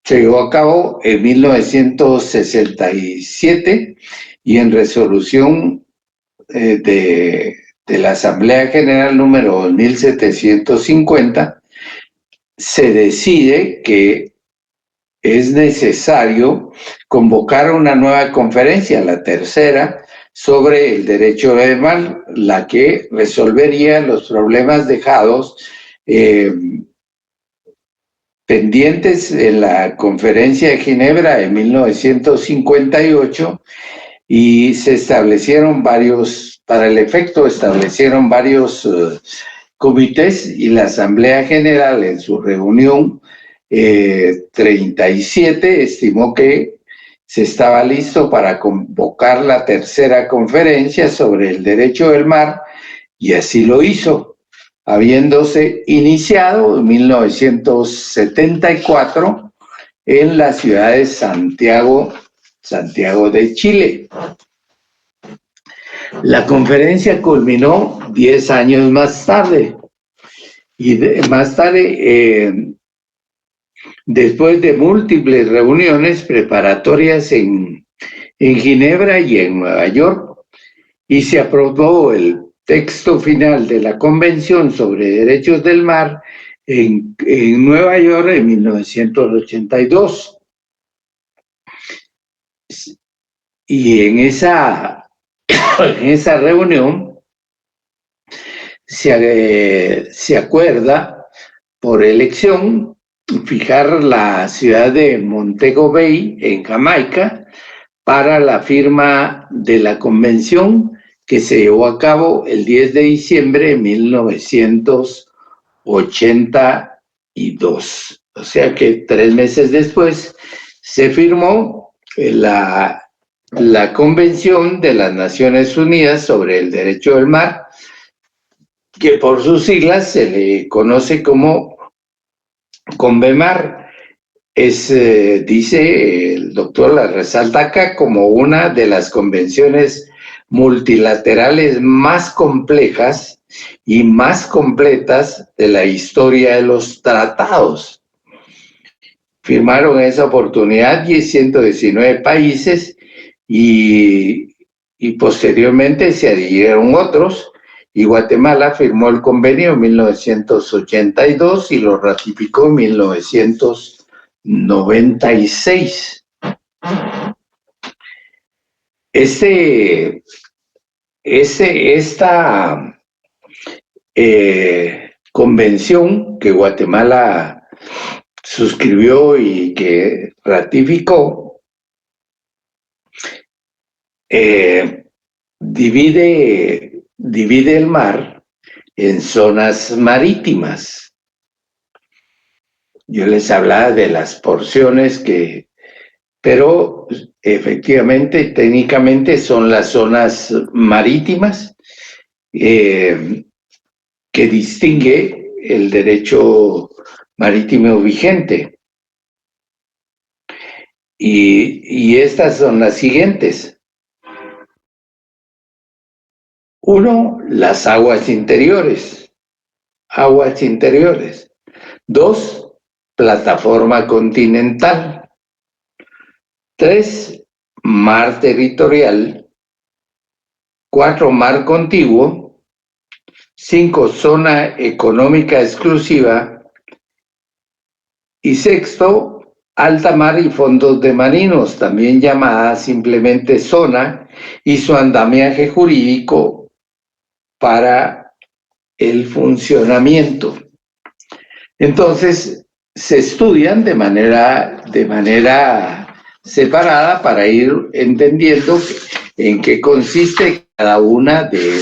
se llevó a cabo en 1967 y en resolución de la Asamblea General número 2750 se decide que es necesario convocar una nueva conferencia, la tercera, sobre el derecho del mar, la que resolvería los problemas dejados pendientes en la Conferencia de Ginebra de 1958 y se establecieron para el efecto establecieron varios comités y la Asamblea General en su reunión 37 estimó que se estaba listo para convocar la tercera conferencia sobre el derecho del mar y así lo hizo, habiéndose iniciado en 1974 en la ciudad de Santiago de Chile. La conferencia culminó 10 años más tarde y después de múltiples reuniones preparatorias en Ginebra y en Nueva York, y se aprobó el texto final de la Convención sobre Derechos del Mar en Nueva York en 1982. Y en esa reunión se acuerda por elección fijar la ciudad de Montego Bay en Jamaica para la firma de la convención que se llevó a cabo el 10 de diciembre de 1982. O sea que 3 meses después se firmó la Convención de las Naciones Unidas sobre el Derecho del Mar, que por sus siglas se le conoce como Convemar. Dice el doctor, la resalta acá como una de las convenciones multilaterales más complejas y más completas de la historia de los tratados. Firmaron en esa oportunidad 119 países y posteriormente se adhirieron otros, y Guatemala firmó el convenio en 1982 y lo ratificó en 1996. Esta convención que Guatemala suscribió y que ratificó divide el mar en zonas marítimas. Yo les hablaba de las porciones pero efectivamente, técnicamente son las zonas marítimas que distingue el derecho marítimo vigente. Y estas son las siguientes. 1, las aguas interiores. 2, plataforma continental. 3, mar territorial. 4, mar contiguo. 5, zona económica exclusiva. Y 6, alta mar y fondos de marinos, también llamada simplemente zona, y su andamiaje jurídico para el funcionamiento. Entonces, se estudian de manera separada para ir entendiendo en qué consiste cada una de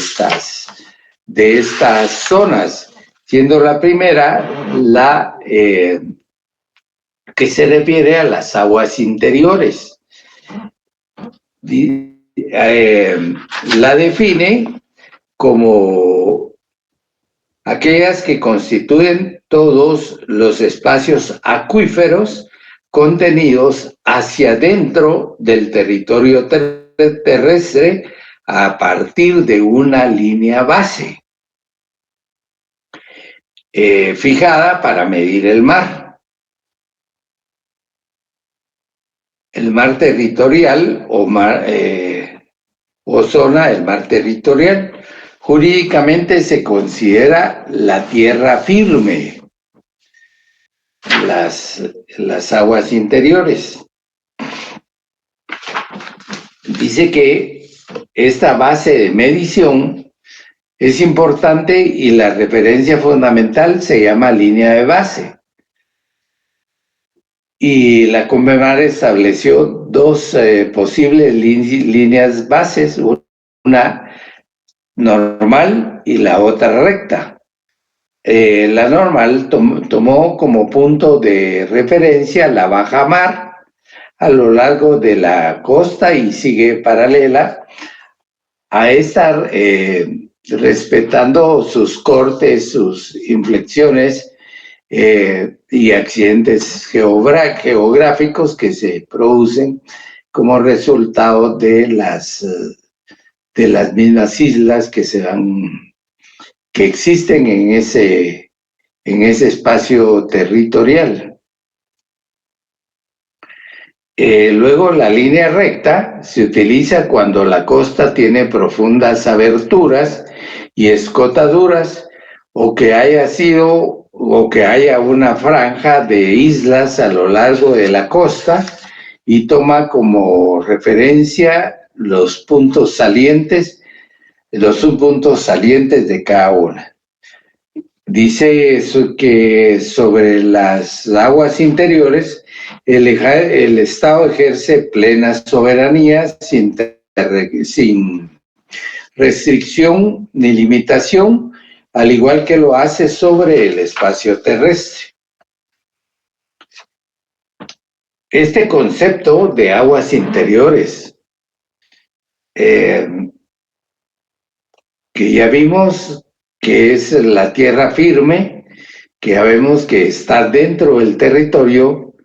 estas zonas, siendo la primera la que se refiere a las aguas interiores. La define como aquellas que constituyen todos los espacios acuíferos contenidos hacia dentro del territorio terrestre a partir de una línea base fijada para medir el mar. El mar territorial o zona del mar territorial jurídicamente se considera la tierra firme, las aguas interiores. Dice que esta base de medición es importante y la referencia fundamental se llama línea de base. Y la CONVEMAR estableció dos posibles líneas bases, una normal y la otra recta. La normal tomó como punto de referencia la baja mar a lo largo de la costa y sigue paralela a esta, respetando sus cortes, sus inflexiones y accidentes geográficos que se producen como resultado de las mismas islas que existen en ese espacio territorial. Luego la línea recta se utiliza cuando la costa tiene profundas aberturas y escotaduras o que haya una franja de islas a lo largo de la costa y toma como referencia los puntos salientes de cada una. Dice eso que sobre las aguas interiores el Estado ejerce plena soberanía sin restricción ni limitación, al igual que lo hace sobre el espacio terrestre. Este concepto de aguas interiores, que ya vimos que es la tierra firme, que ya vemos que está dentro del territorio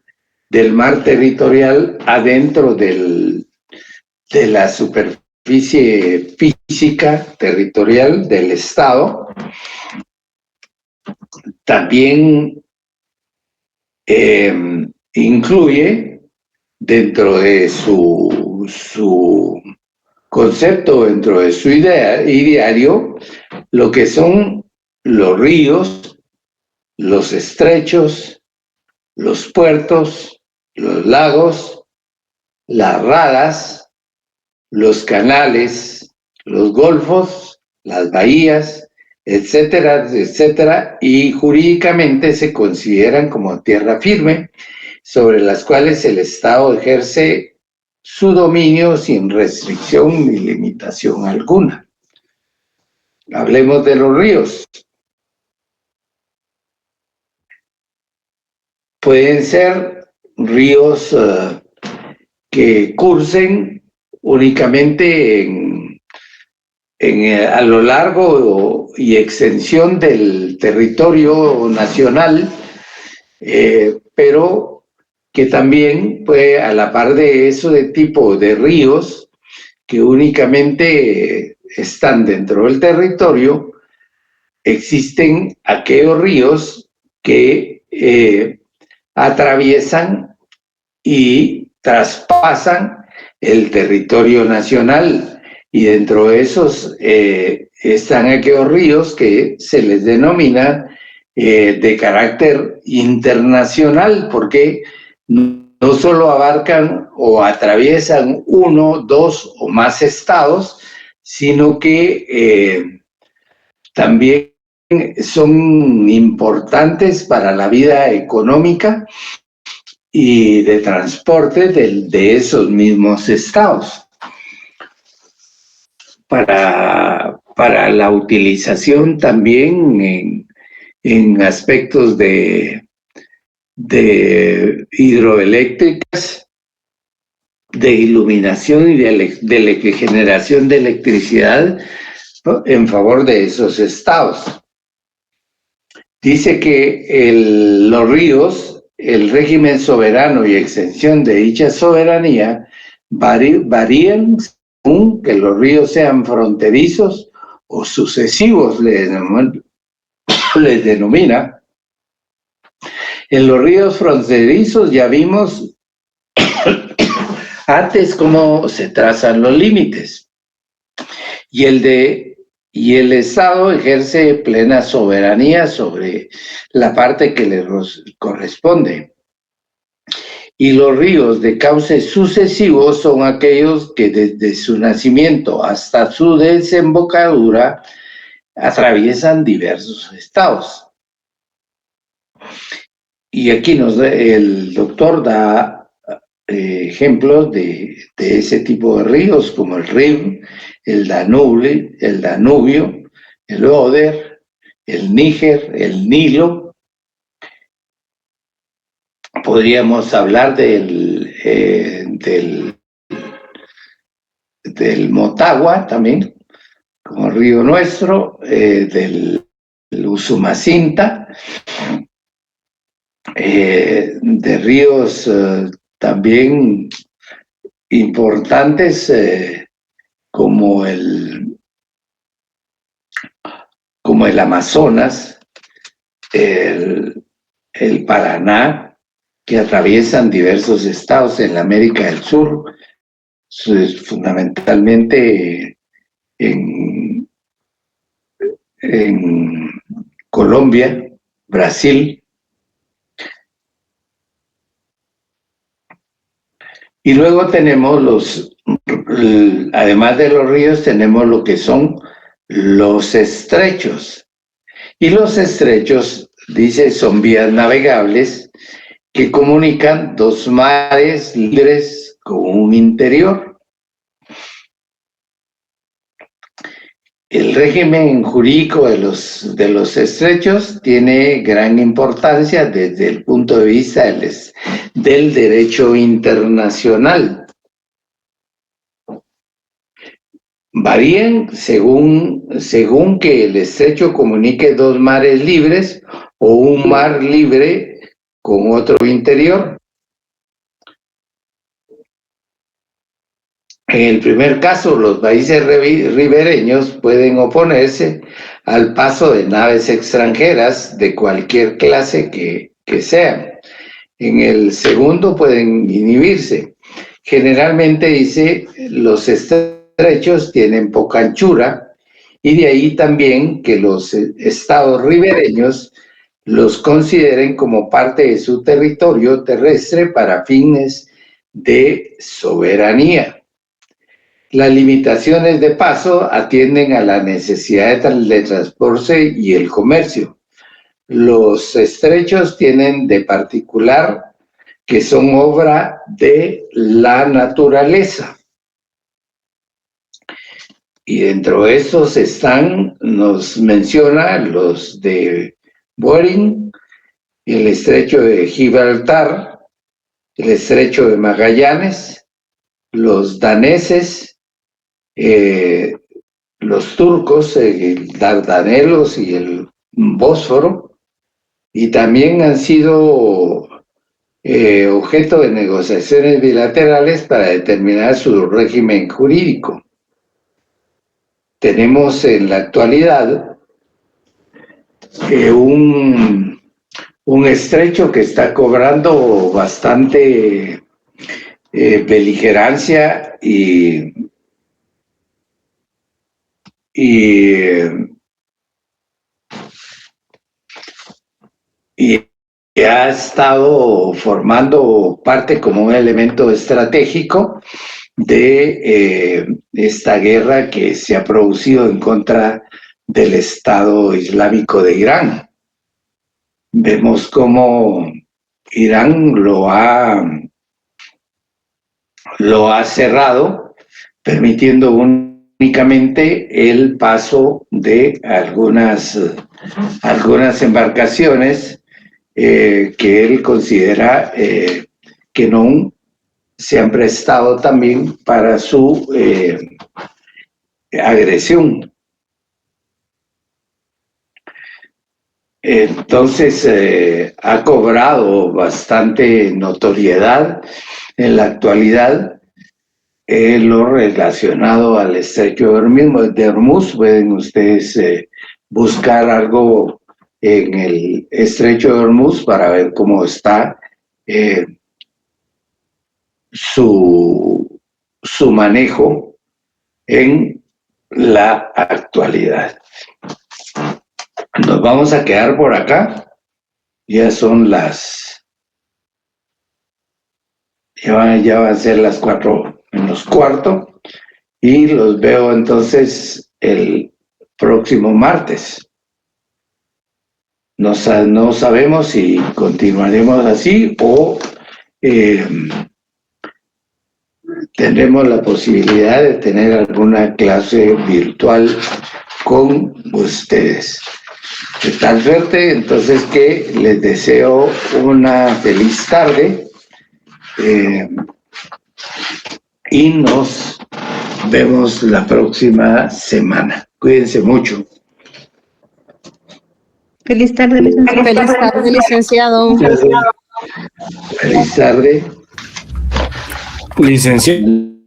del mar territorial, adentro de la superficie física territorial del Estado. También incluye dentro de su concepto dentro de su ideario lo que son los ríos, los estrechos, los puertos, los lagos, las radas, los canales, los golfos, las bahías, etcétera, etcétera, y jurídicamente se consideran como tierra firme sobre las cuales el Estado ejerce su dominio sin restricción ni limitación alguna. Hablemos de los ríos. Pueden ser ríos que cursen únicamente a lo largo y extensión del territorio nacional, pero que también puede, a la par de eso, de tipo de ríos que únicamente están dentro del territorio, existen aquellos ríos que atraviesan y traspasan el territorio nacional, y dentro de esos están aquellos ríos que se les denomina de carácter internacional, porque no solo abarcan o atraviesan uno, dos o más estados, sino que también son importantes para la vida económica y de transporte de esos mismos estados. Para la utilización también en aspectos de hidroeléctricas, de iluminación y de generación de electricidad, ¿no?, en favor de esos estados. Dice que los ríos, el régimen soberano y extensión de dicha soberanía varían según que los ríos sean fronterizos o sucesivos, les denomina. En los ríos fronterizos ya vimos antes cómo se trazan los límites, y el Estado ejerce plena soberanía sobre la parte que le corresponde. Y los ríos de cauce sucesivo son aquellos que desde su nacimiento hasta su desembocadura atraviesan diversos estados. Y aquí el doctor da ejemplos de ese tipo de ríos, como el Rin, el Danubio, el Oder, el Níger, el Nilo. Podríamos hablar del Motagua también, como río nuestro, del Usumacinta, de ríos también importantes como el Amazonas, el Paraná, que atraviesan diversos estados en la América del Sur, fundamentalmente en Colombia, Brasil. Y luego tenemos además de los ríos, tenemos lo que son los estrechos. Y los estrechos, dice, son vías navegables que comunican dos mares libres con un interior. El régimen jurídico de los estrechos tiene gran importancia desde el punto de vista del derecho internacional. Varían según que el estrecho comunique dos mares libres o un mar libre con otro interior. En el primer caso, los países ribereños pueden oponerse al paso de naves extranjeras de cualquier clase que sean. En el segundo pueden inhibirse. Generalmente, dice, los estrechos estrechos tienen poca anchura y de ahí también que los estados ribereños los consideren como parte de su territorio terrestre para fines de soberanía. Las limitaciones de paso atienden a la necesidad de transporte y el comercio. Los estrechos tienen de particular que son obra de la naturaleza. Y dentro de estos nos menciona los de Bering, el estrecho de Gibraltar, el estrecho de Magallanes, los daneses, los turcos, el Dardanelos y el Bósforo, y también han sido objeto de negociaciones bilaterales para determinar su régimen jurídico. Tenemos en la actualidad un estrecho que está cobrando bastante beligerancia y ha estado formando parte como un elemento estratégico de esta guerra que se ha producido en contra del Estado Islámico de Irán. Vemos cómo Irán lo ha cerrado, permitiendo únicamente el paso de algunas embarcaciones que él considera que no se han prestado también para su agresión. Entonces ha cobrado bastante notoriedad en la actualidad lo relacionado al estrecho de Hormuz. Pueden ustedes buscar algo en el estrecho de Hormuz para ver cómo está su manejo en la actualidad. Nos vamos a quedar por acá. Ya son ya van a ser las 4:45 y los veo entonces el próximo martes. No sabemos si continuaremos así o tendremos la posibilidad de tener alguna clase virtual con ustedes. De tal suerte, entonces, que les deseo una feliz tarde y nos vemos la próxima semana. Cuídense mucho.
Feliz tarde, licenciado.
Feliz tarde, licenciado.
Feliz tarde.
Licenciado.